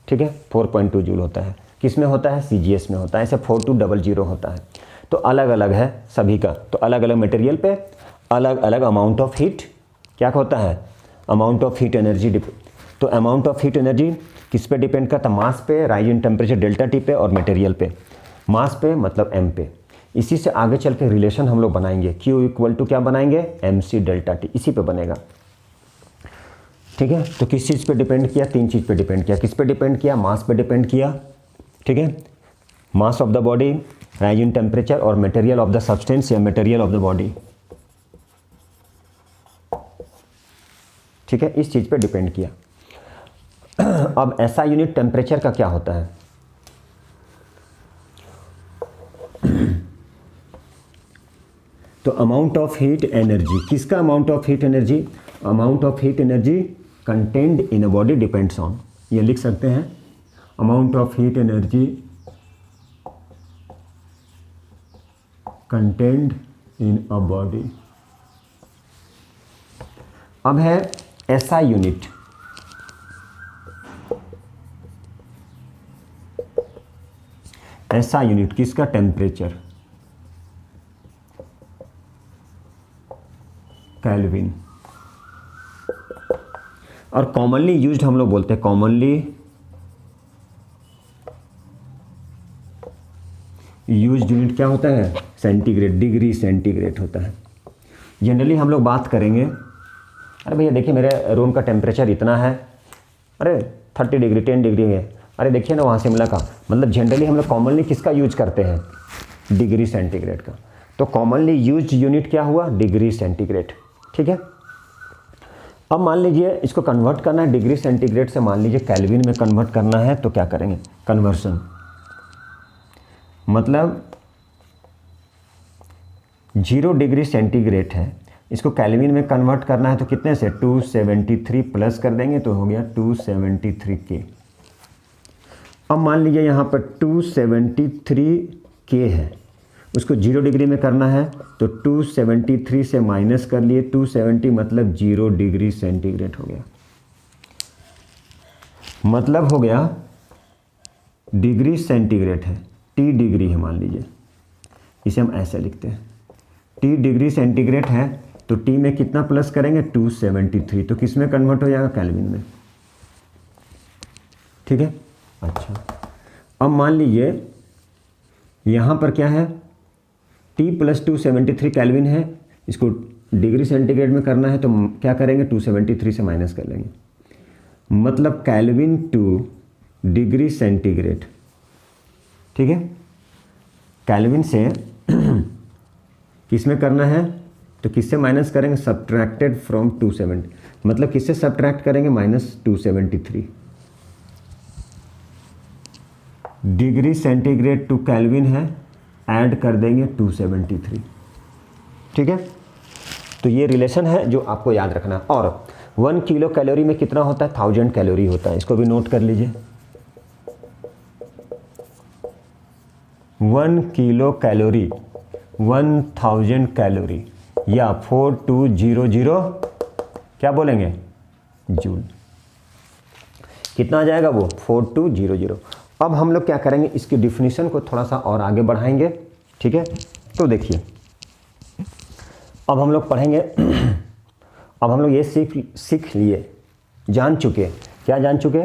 ठीक है, 4.2 जूल होता है। किस में होता है, CGS में होता है। ऐसे 4200 होता है। तो अलग अलग है सभी का। तो अलग अलग मटेरियल पे अलग अलग अमाउंट ऑफ हीट क्या होता है, अमाउंट ऑफ हीट एनर्जी। तो अमाउंट ऑफ हीट एनर्जी किस पे डिपेंड करता है, मास पे, rise in temperature delta T पे, और मटेरियल पे। मास पे मतलब m पे। इसी से आगे चल के रिलेशन हम लोग बनाएंगे, Q इक्वल टू क्या बनाएंगे, MC डेल्टा टी, इसी पे बनेगा, ठीक है। तो किस चीज़ पे डिपेंड किया, 3 चीज़ पे डिपेंड किया। किस पे डिपेंड किया, मास पे डिपेंड किया, ठीक है, mass of the body, rise in temperature, और मटेरियल ऑफ द सब्सटेंस या मटेरियल ऑफ द बॉडी, ठीक है, इस चीज़ पे डिपेंड किया। अब ऐसा यूनिट टेम्परेचर का क्या होता है, तो अमाउंट ऑफ हीट एनर्जी, किसका amount of heat energy, amount of heat energy contained in a body depends on, ये लिख सकते हैं, amount of heat energy contained in a body. अब है ऐसा यूनिट, ऐसा यूनिट किसका, टेम्परेचर, केल्विन। और कॉमनली यूज्ड हम लोग बोलते हैं, कॉमनली यूज्ड यूनिट क्या होता है, सेंटीग्रेड, डिग्री सेंटीग्रेड होता है। जनरली हम लोग बात करेंगे, अरे भैया देखिए मेरे रूम का टेम्परेचर इतना है, अरे 30 डिग्री 10 डिग्री है, अरे देखिए ना वहाँ शिमला का, मतलब जनरली हम लोग कॉमनली किसका यूज करते हैं, डिग्री सेंटीग्रेड का। तो कॉमनली यूज्ड यूनिट क्या हुआ, डिग्री सेंटीग्रेड, ठीक है। अब मान लीजिए इसको कन्वर्ट करना है डिग्री सेंटीग्रेड से, मान लीजिए केल्विन में कन्वर्ट करना है, तो क्या करेंगे, कन्वर्सन, मतलब 0 डिग्री सेंटीग्रेड है, इसको केल्विन में कन्वर्ट करना है, तो कितने से 273 प्लस कर देंगे तो हो गया 273 के। अब मान लीजिए यहाँ पर 273 के है, उसको 0 डिग्री में करना है, तो 273 से माइनस कर लिए 270, मतलब 0 डिग्री सेंटीग्रेड हो गया, मतलब हो गया डिग्री सेंटीग्रेड है, T डिग्री है मान लीजिए, इसे हम ऐसे लिखते हैं, T डिग्री सेंटीग्रेड है, तो T में कितना प्लस करेंगे 273, तो किस में कन्वर्ट हो जाएगा, केल्विन में, ठीक है। अच्छा, अब मान लीजिए यहाँ पर क्या है, T प्लस 273 केल्विन है, इसको डिग्री सेंटीग्रेड में करना है, तो क्या करेंगे 273 से माइनस कर लेंगे, मतलब केल्विन टू डिग्री सेंटीग्रेड, ठीक है। केल्विन से किस में करना है, तो किससे माइनस करेंगे, सब्ट्रैक्टेड फ्रॉम 270, मतलब किससे सब्ट्रैक्ट करेंगे, -273, डिग्री सेंटीग्रेड टू केल्विन है, ऐड कर देंगे 273, ठीक है। तो ये रिलेशन है जो आपको याद रखना। और 1 किलो कैलोरी में कितना होता है, 1000 कैलोरी होता है, इसको भी नोट कर लीजिए। 1 किलो कैलोरी 1000 कैलोरी, या 4200 क्या बोलेंगे, जूल। कितना आ जाएगा वो, 4200। अब हम लोग क्या करेंगे, इसकी डिफिनीशन को थोड़ा सा और आगे बढ़ाएंगे, ठीक है। तो देखिए अब हम लोग पढ़ेंगे, अब हम लोग ये सीख लिए, जान चुके, क्या जान चुके,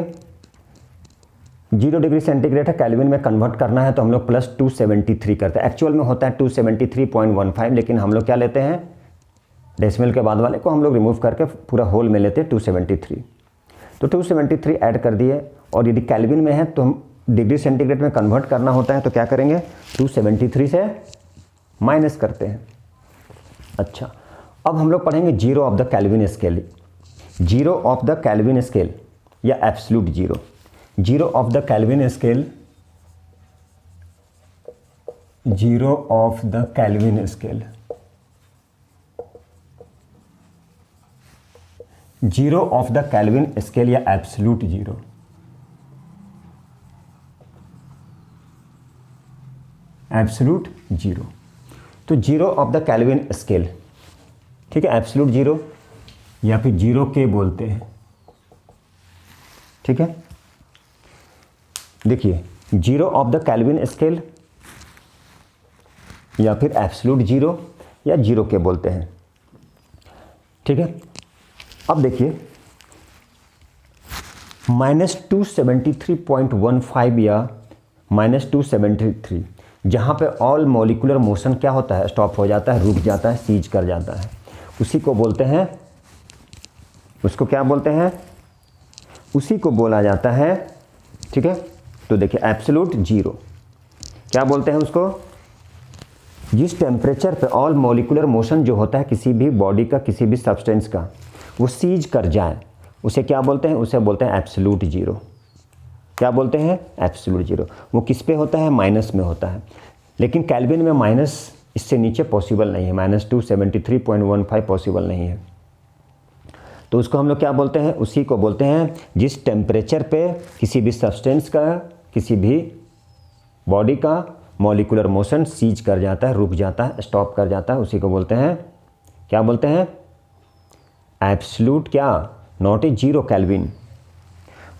0 डिग्री सेंटीग्रेड है, केल्विन में कन्वर्ट करना है, तो हम लोग प्लस 273 करते हैं। एक्चुअल में होता है 273.15, लेकिन हम लोग क्या लेते हैं, डेसिमल के बाद वाले को हम लोग रिमूव करके पूरा होल में लेते हैं 273। तो 273 ऐड कर दिए, और यदि केल्विन में है तो हम डिग्री सेंटीग्रेड में कन्वर्ट करना होता है, तो क्या करेंगे 273 से माइनस करते हैं। अच्छा, अब हम लोग पढ़ेंगे zero of the Kelvin scale, zero of the Kelvin scale या absolute zero, zero of the Kelvin scale, zero of the Kelvin scale, zero of the Kelvin scale या एब्सोल्यूट जीरो। एब्सोल्यूट जीरो, तो zero of the Kelvin scale, ठीक है, absolute zero या फिर zero के बोलते हैं, ठीक है। देखिए zero of the Kelvin scale या फिर एब्सोल्यूट जीरो या जीरो के बोलते हैं, ठीक है। अब देखिए -273.15 या -273, जहाँ पे ऑल मॉलिक्यूलर मोशन क्या होता है, स्टॉप हो जाता है, रुक जाता है, सीज कर जाता है, उसी को बोलते हैं, उसको क्या बोलते हैं, उसी को बोला जाता है, ठीक है। तो देखिए एब्सोल्यूट जीरो क्या बोलते हैं उसको, जिस टेम्परेचर पे ऑल मॉलिक्यूलर मोशन जो होता है किसी भी बॉडी का, किसी भी सब्सटेंस का, वो सीज कर जाए, उसे क्या बोलते हैं, उसे बोलते हैं एब्सोल्यूट जीरो। क्या बोलते हैं, एब्सोल्यूट जीरो। वो किस पे होता है, माइनस में होता है, लेकिन केल्विन में माइनस इससे नीचे पॉसिबल नहीं है, -273.15 पॉसिबल नहीं है। तो उसको हम लोग क्या बोलते हैं, उसी को बोलते हैं जिस टेम्परेचर पे किसी भी सब्सटेंस का, किसी भी बॉडी का मॉलिक्यूलर मोशन सीज कर जाता है, रुक जाता है, स्टॉप कर जाता है, उसी को बोलते हैं, क्या बोलते हैं, एब्सोल्यूट क्या, नॉट ए जीरो केल्विन।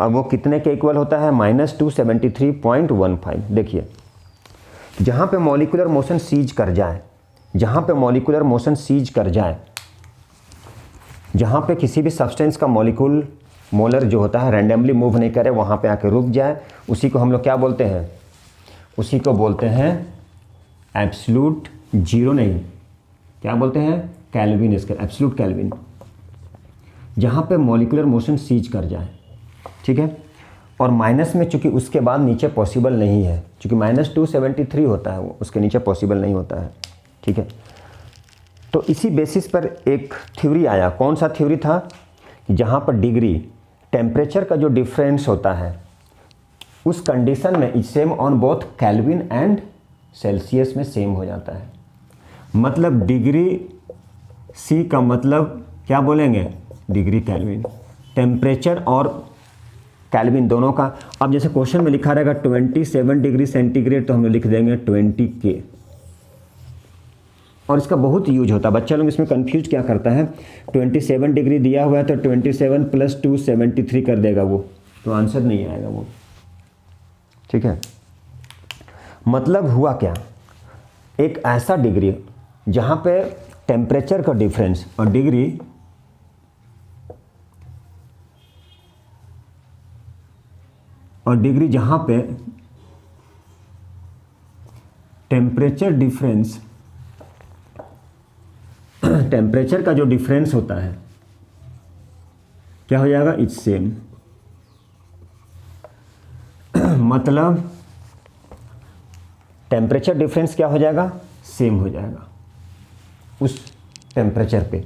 अब वो कितने के इक्वल होता है, -273.15। देखिए जहाँ पे मॉलिक्यूलर मोशन सीज कर जाए, जहाँ पे मॉलिक्यूलर मोशन सीज कर जाए, जहाँ पे किसी भी सब्सटेंस का मॉलिक्यूल मोलर जो होता है रैंडमली मूव नहीं करे, वहाँ पे आके रुक जाए, उसी को हम लोग क्या बोलते हैं, उसी को बोलते हैं एब्सोल्यूट जीरो, नहीं क्या बोलते हैं, केल्विन स्केल, एब्सोल्यूट केल्विन, जहाँ पे मॉलिक्यूलर मोशन सीज कर जाए, ठीक है। और माइनस में चूंकि उसके बाद नीचे पॉसिबल नहीं है, चूंकि -273 होता है वो, उसके नीचे पॉसिबल नहीं होता है, ठीक है। तो इसी बेसिस पर एक थ्योरी आया, कौन सा थ्योरी था, जहाँ पर डिग्री टेम्परेचर का जो डिफरेंस होता है उस कंडीशन में is same on both kelvin and Celsius में सेम हो जाता है। मतलब डिग्री सी का मतलब क्या बोलेंगे, डिग्री केल्विन, टेम्परेचर और केल्विन दोनों का। अब जैसे क्वेश्चन में लिखा रहेगा 27 डिग्री सेंटीग्रेड, तो हम लोग लिख देंगे 20 के। और इसका बहुत यूज होता है, बच्चा लोग इसमें कंफ्यूज क्या करता है, 27 डिग्री दिया हुआ है तो 27 + 2 73 कर देगा वो, तो आंसर नहीं आएगा वो, ठीक है। मतलब हुआ क्या, एक ऐसा डिग्री जहाँ पे टेम्परेचर का डिफरेंस और डिग्री जहाँ पे टेम्परेचर डिफरेंस, टेम्परेचर का जो डिफरेंस होता है क्या हो जाएगा, इट्स सेम। मतलब टेम्परेचर डिफरेंस क्या हो जाएगा, सेम हो जाएगा उस टेम्परेचर पे,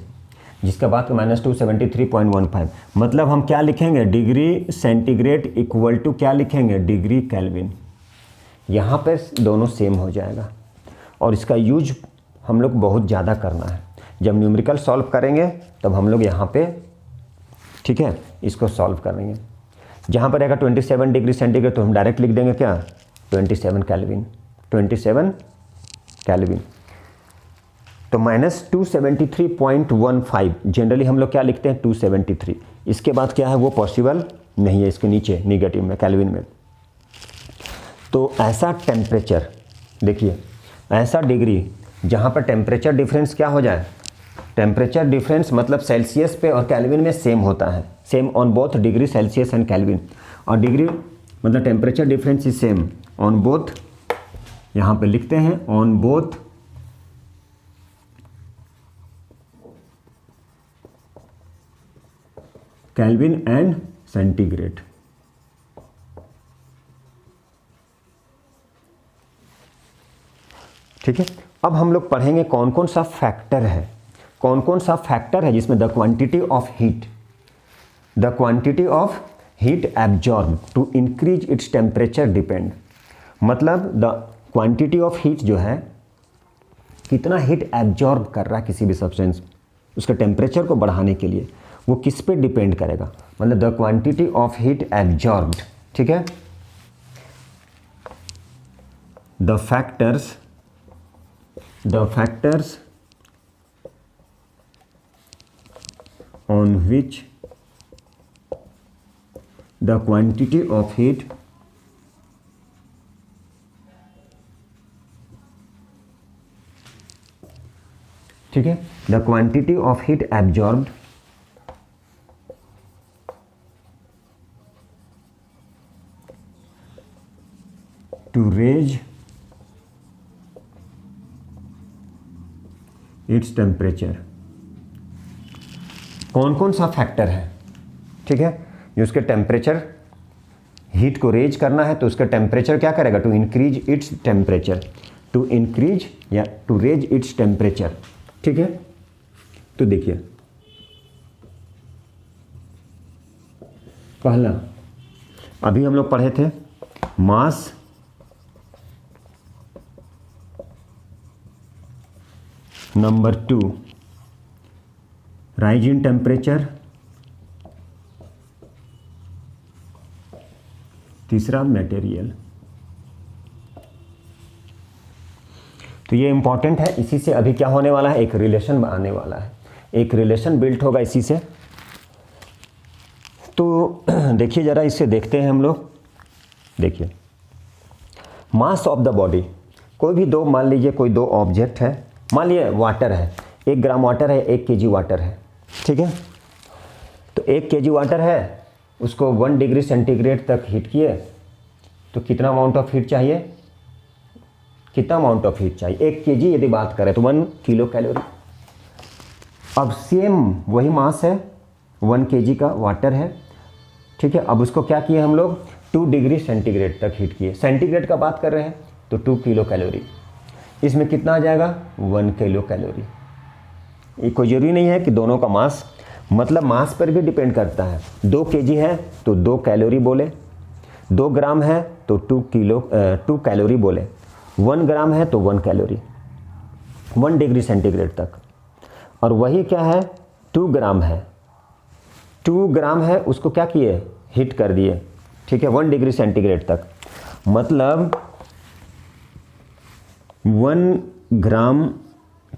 जिसका बात -273.15। मतलब हम क्या लिखेंगे, डिग्री सेंटीग्रेड इक्वल टू क्या लिखेंगे, डिग्री केल्विन। यहाँ पे दोनों सेम हो जाएगा। और इसका यूज हम लोग बहुत ज़्यादा करना है, जब न्यूमेरिकल सॉल्व करेंगे तब हम लोग यहाँ पे, ठीक है, इसको सॉल्व करेंगे। जहाँ पर रहेगा 27 डिग्री सेंटीग्रेड तो हम डायरेक्ट लिख देंगे क्या, 27 केल्विन, 27 केल्विन। तो -273.15 जनरली हम लोग क्या लिखते हैं, 273। इसके बाद क्या है, वो पॉसिबल नहीं है, इसके नीचे निगेटिव में, केल्विन में। तो ऐसा टेम्परेचर, देखिए ऐसा डिग्री जहाँ पर टेम्परेचर डिफरेंस क्या हो जाए, टेम्परेचर डिफरेंस मतलब सेल्सियस पे और केल्विन में सेम होता है, same on both degree Celsius and kelvin. और डिग्री मतलब temperature difference is same on both, यहाँ पे लिखते हैं on both kelvin and centigrade. ठीक है, अब हम लोग पढ़ेंगे कौन कौन सा फैक्टर है, कौन कौन सा फैक्टर है जिसमें the quantity of heat absorb to increase its temperature depend. मतलब द क्वांटिटी ऑफ हीट जो है, कितना हीट एब्जॉर्ब कर रहा है किसी भी सब्सटेंस, उसके टेम्परेचर को बढ़ाने के लिए, वो किस पे डिपेंड करेगा। मतलब the quantity of heat absorbed, ठीक है, the factors the factors on which the quantity of heat ठीक है, the quantity of heat absorbed to raise its temperature. कौन कौन सा फैक्टर है, ठीक है, जो उसके टेम्परेचर, हीट को रेज करना है तो उसका टेम्परेचर क्या करेगा, to increase its temperature, to increase या टू रेज इट्स टेम्परेचर, ठीक है। तो देखिए पहला अभी हम लोग पढ़े थे mass number 2 rise in temperature, तीसरा मटेरियल। तो ये इंपॉर्टेंट है, इसी से अभी क्या होने वाला है, एक रिलेशन आने वाला है, एक रिलेशन बिल्ट होगा इसी से। तो देखिए ज़रा इससे देखते हैं हम लोग। देखिए मास ऑफ द बॉडी, कोई भी दो, मान लीजिए कोई दो ऑब्जेक्ट है, मान लीजिए वाटर है, 1 ग्राम वाटर है, 1 केजी वाटर है, ठीक है। तो 1 केजी वाटर है, उसको 1 डिग्री सेंटीग्रेड तक हीट किए तो कितना अमाउंट ऑफ हीट चाहिए, कितना अमाउंट ऑफ हीट चाहिए, 1 केजी यदि बात करें तो 1 किलो कैलोरी। अब सेम वही मास है, 1 केजी का वाटर है, ठीक है। अब उसको क्या किए हम लोग, 2 डिग्री सेंटीग्रेड तक हीट किए, सेंटीग्रेड का बात कर रहे हैं तो 2 किलो कैलोरी। इसमें कितना आ जाएगा, 1 किलो कैलोरी। ये कोई ज़रूरी नहीं है कि दोनों का मास, मतलब मास पर भी डिपेंड करता है। 2 केजी है तो 2 कैलोरी बोले, 2 ग्राम है तो 2 कैलोरी बोले, 1 ग्राम है तो 1 कैलोरी, 1 डिग्री सेंटीग्रेड तक। और वही क्या है, 2 ग्राम है, 2 ग्राम है, उसको क्या किए, हीट कर दिए, ठीक है, 1 डिग्री सेंटीग्रेड तक। मतलब 1 ग्राम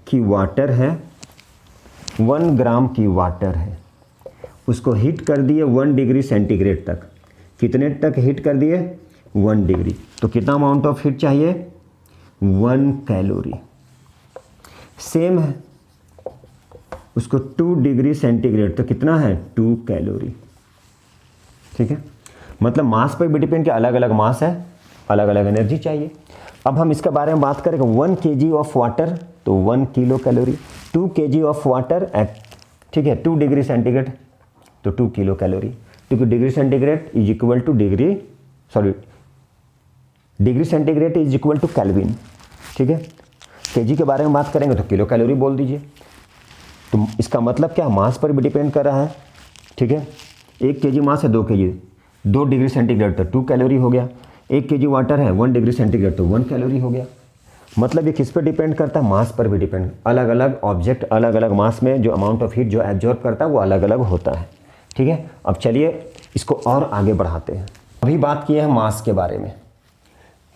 की वाटर है, 1 ग्राम की वाटर है, उसको हीट कर दिए 1 डिग्री सेंटीग्रेड तक। कितने तक हीट कर दिए, 1 डिग्री। तो कितना अमाउंट ऑफ हीट चाहिए, 1 कैलोरी। सेम है, उसको 2 डिग्री सेंटीग्रेड तो कितना है, 2 कैलोरी, ठीक है। मतलब मास पर भी डिपेंड, कि अलग अलग मास है, अलग अलग एनर्जी चाहिए। अब हम इसके बारे में बात करेंगे, 1 केजी ऑफ वाटर तो 1 kilo calorie, 2 KG of water at, ठीक है, 2 डिग्री सेंटीग्रेड तो 2 किलो कैलोरी, क्योंकि degree centigrade is equal to degree centigrade is equal to kelvin, ठीक है। केजी के बारे में बात करेंगे तो किलो कैलोरी बोल दीजिए। तो इसका मतलब क्या, मास पर भी डिपेंड कर रहा है, ठीक है। 1 केजी मास है, 2 केजी, 2 डिग्री सेंटीग्रेड तो 2 कैलोरी हो गया, 1 केजी वाटर है, 1 डिग्री सेंटीग्रेड तो 1 कैलोरी हो गया। मतलब ये किस पर डिपेंड करता है, मास पर भी डिपेंड। अलग अलग ऑब्जेक्ट अलग अलग मास में जो अमाउंट ऑफ हीट जो एब्जॉर्ब करता है वो अलग अलग होता है, ठीक है। अब चलिए इसको और आगे बढ़ाते हैं। अभी बात किए हैं मास के बारे में,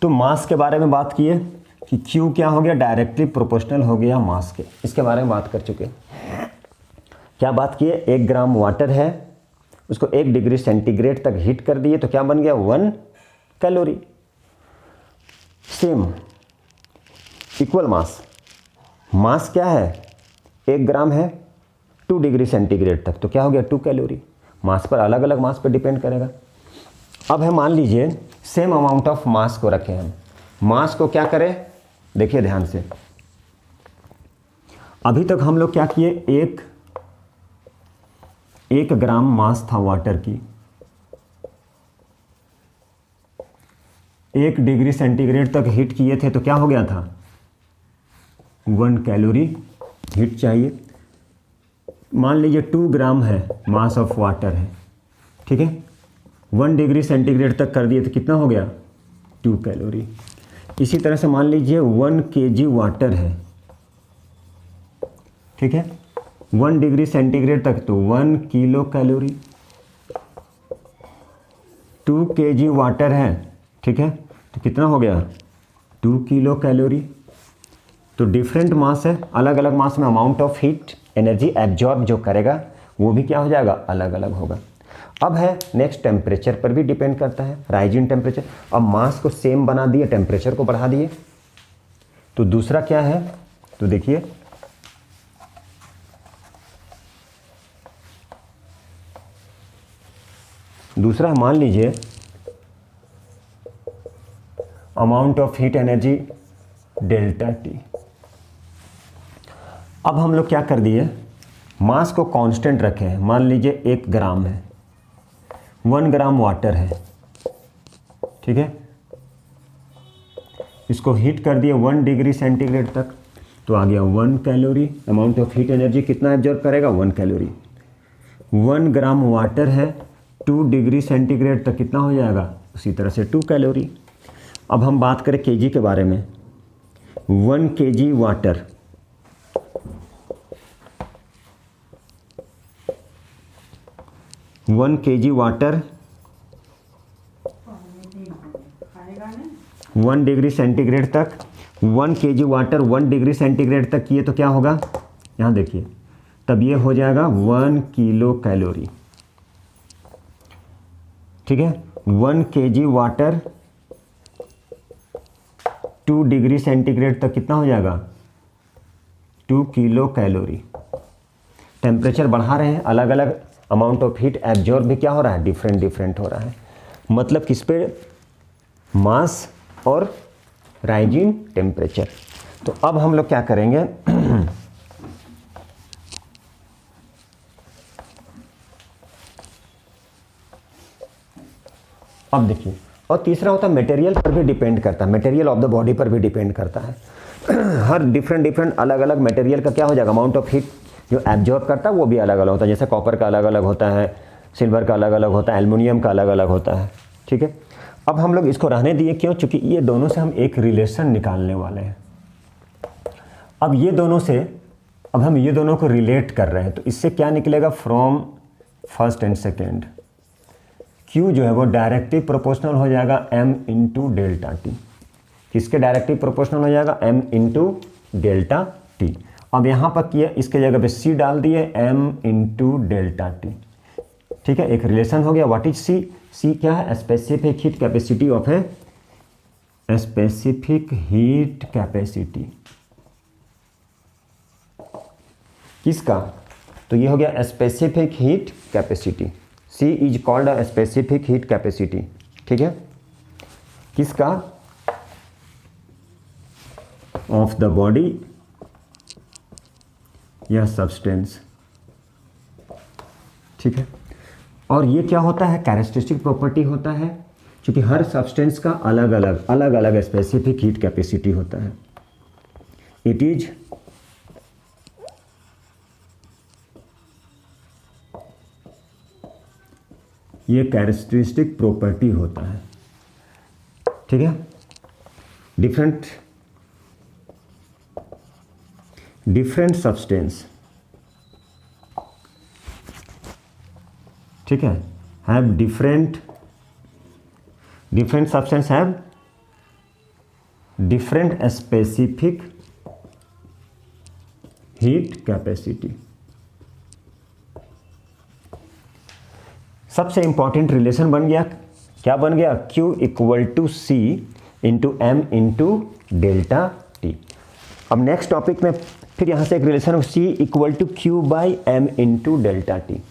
तो मास के बारे में बात किए कि Q क्या हो गया, डायरेक्टली प्रोपोर्शनल हो गया मास के, इसके बारे में बात कर चुके। क्या बात किए, 1 ग्राम वाटर है, उसको 1 डिग्री सेंटीग्रेड तक हीट कर दिए तो क्या बन गया, 1 कैलोरी। सेम इक्वल मास, मास क्या है, 1 ग्राम है, 2 डिग्री सेंटीग्रेड तक तो क्या हो गया, 2 कैलोरी। मास पर अलग अलग मास पर डिपेंड करेगा। अब है मान लीजिए सेम अमाउंट ऑफ मास को रखें हम, मास को क्या करें, देखिए ध्यान से। अभी तक हम लोग क्या किए, 1 ग्राम मास था वाटर की, 1 डिग्री सेंटीग्रेड तक हीट किए थे तो क्या हो गया था, 1 कैलोरी हीट चाहिए। मान लीजिए 2 ग्राम है, मास ऑफ वाटर है, ठीक है, 1 डिग्री सेंटीग्रेड तक कर दिए तो कितना हो गया, 2 कैलोरी। इसी तरह से मान लीजिए 1 केजी वाटर है, ठीक है, 1 डिग्री सेंटीग्रेड तक तो 1 किलो कैलोरी। 2 केजी वाटर है, ठीक है, तो कितना हो गया, 2 किलो कैलोरी। तो डिफरेंट मास है, अलग अलग मास में amount of heat energy absorb जो करेगा वो भी क्या हो जाएगा, अलग अलग होगा। अब है नेक्स्ट, टेम्परेचर पर भी डिपेंड करता है, राइज इन टेम्परेचर। अब मास को सेम बना दिए, टेम्परेचर को बढ़ा दिए, तो दूसरा क्या है, तो देखिए दूसरा मान लीजिए amount of heat energy delta T. अब हम लोग क्या कर दिए, मास को कांस्टेंट रखे हैं, मान लीजिए 1 ग्राम है, 1 ग्राम वाटर है, ठीक है। इसको हीट कर दिए 1 डिग्री सेंटीग्रेड तक, तो आ गया 1 calorie. Amount of heat energy कितना एब्जॉर्ब करेगा, 1 कैलोरी। 1 ग्राम वाटर है, 2 डिग्री सेंटीग्रेड तक कितना हो जाएगा, उसी तरह से 2 कैलोरी। अब हम बात करें केजी के बारे में, 1 KG water, one KG water 1 degree centigrade तक, 1 केजी वाटर 1 डिग्री सेंटीग्रेड तक किए तो क्या होगा, यहाँ देखिए, तब ये हो जाएगा 1 किलो कैलोरी, ठीक है। 1 केजी वाटर 2 डिग्री सेंटीग्रेड तक कितना हो जाएगा, 2 किलो कैलोरी। टेम्परेचर बढ़ा रहे हैं, अलग अलग अमाउंट ऑफ हीट एब्जॉर्ब भी क्या हो रहा है, डिफरेंट डिफरेंट हो रहा है। मतलब किस पे, मास और राइजिंग टेम्परेचर। तो अब हम लोग क्या करेंगे अब देखिए, और तीसरा होता है मटेरियल पर भी डिपेंड करता है, मटेरियल ऑफ द बॉडी पर भी डिपेंड करता है। हर डिफरेंट अलग अलग मटेरियल का क्या हो जाएगा, अमाउंट ऑफ हीट जो एब्जॉर्ब करता है वो भी अलग अलग होता है। जैसे कॉपर का अलग अलग होता है, सिल्वर का अलग अलग होता है, एल्युमिनियम का अलग अलग होता है, ठीक है। अब हम लोग इसको रहने दिए, क्यों, चूँकि ये दोनों से हम एक रिलेशन निकालने वाले हैं। अब ये दोनों से, अब हम ये दोनों को रिलेट कर रहे हैं, तो इससे क्या निकलेगा, from first and second, Q जो है वो डायरेक्टली प्रोपोर्शनल हो जाएगा M इंटू डेल्टा टी। किसके डायरेक्टली प्रोपोर्शनल हो जाएगा, M इंटू डेल्टा टी। अब यहाँ पर किया, इसके जगह पे C डाल दिए, M इंटू डेल्टा टी, ठीक है। एक रिलेशन हो गया। What is C? C क्या है, specific heat capacity of A, specific heat capacity किसका, तो ये हो गया specific heat capacity. C is called a specific heat capacity, ठीक है, किसका, ऑफ द बॉडी या सब्सटेंस, ठीक है। और ये क्या होता है, कैरेक्टरिस्टिक प्रॉपर्टी होता है, क्योंकि हर सब्सटेंस का अलग अलग स्पेसिफिक हीट कैपेसिटी होता है। इट इज ये कैरेक्टरिस्टिक प्रॉपर्टी होता है, ठीक है। डिफरेंट सब्सटेंस, ठीक है, have different substance have different specific heat capacity. सबसे इंपॉर्टेंट रिलेशन बन गया, क्या बन गया, Q equal to C into M into delta T. अब नेक्स्ट टॉपिक में फिर यहाँ से एक relation C equal to Q by M into delta T.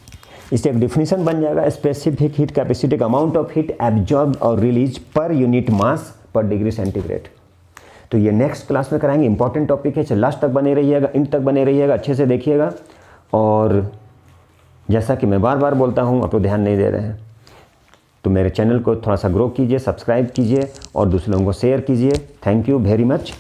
इससे एक डिफिनीशन बन जाएगा, स्पेसिफिक हीट कैपेसिटी का अमाउंट ऑफ हीट एब्जॉर्ब और रिलीज पर यूनिट मास पर डिग्री सेंटीग्रेड। तो ये नेक्स्ट क्लास में कराएंगे, इंपॉर्टेंट टॉपिक है, लास्ट तक बने रहिएगा, इंड तक बने रहिएगा, अच्छे से देखिएगा। और जैसा कि मैं बार बार बोलता हूँ, आप लोग ध्यान नहीं दे रहे हैं, तो मेरे चैनल को थोड़ा सा ग्रो कीजिए, सब्सक्राइब कीजिए और दूसरे लोगों को शेयर कीजिए। Thank you very much.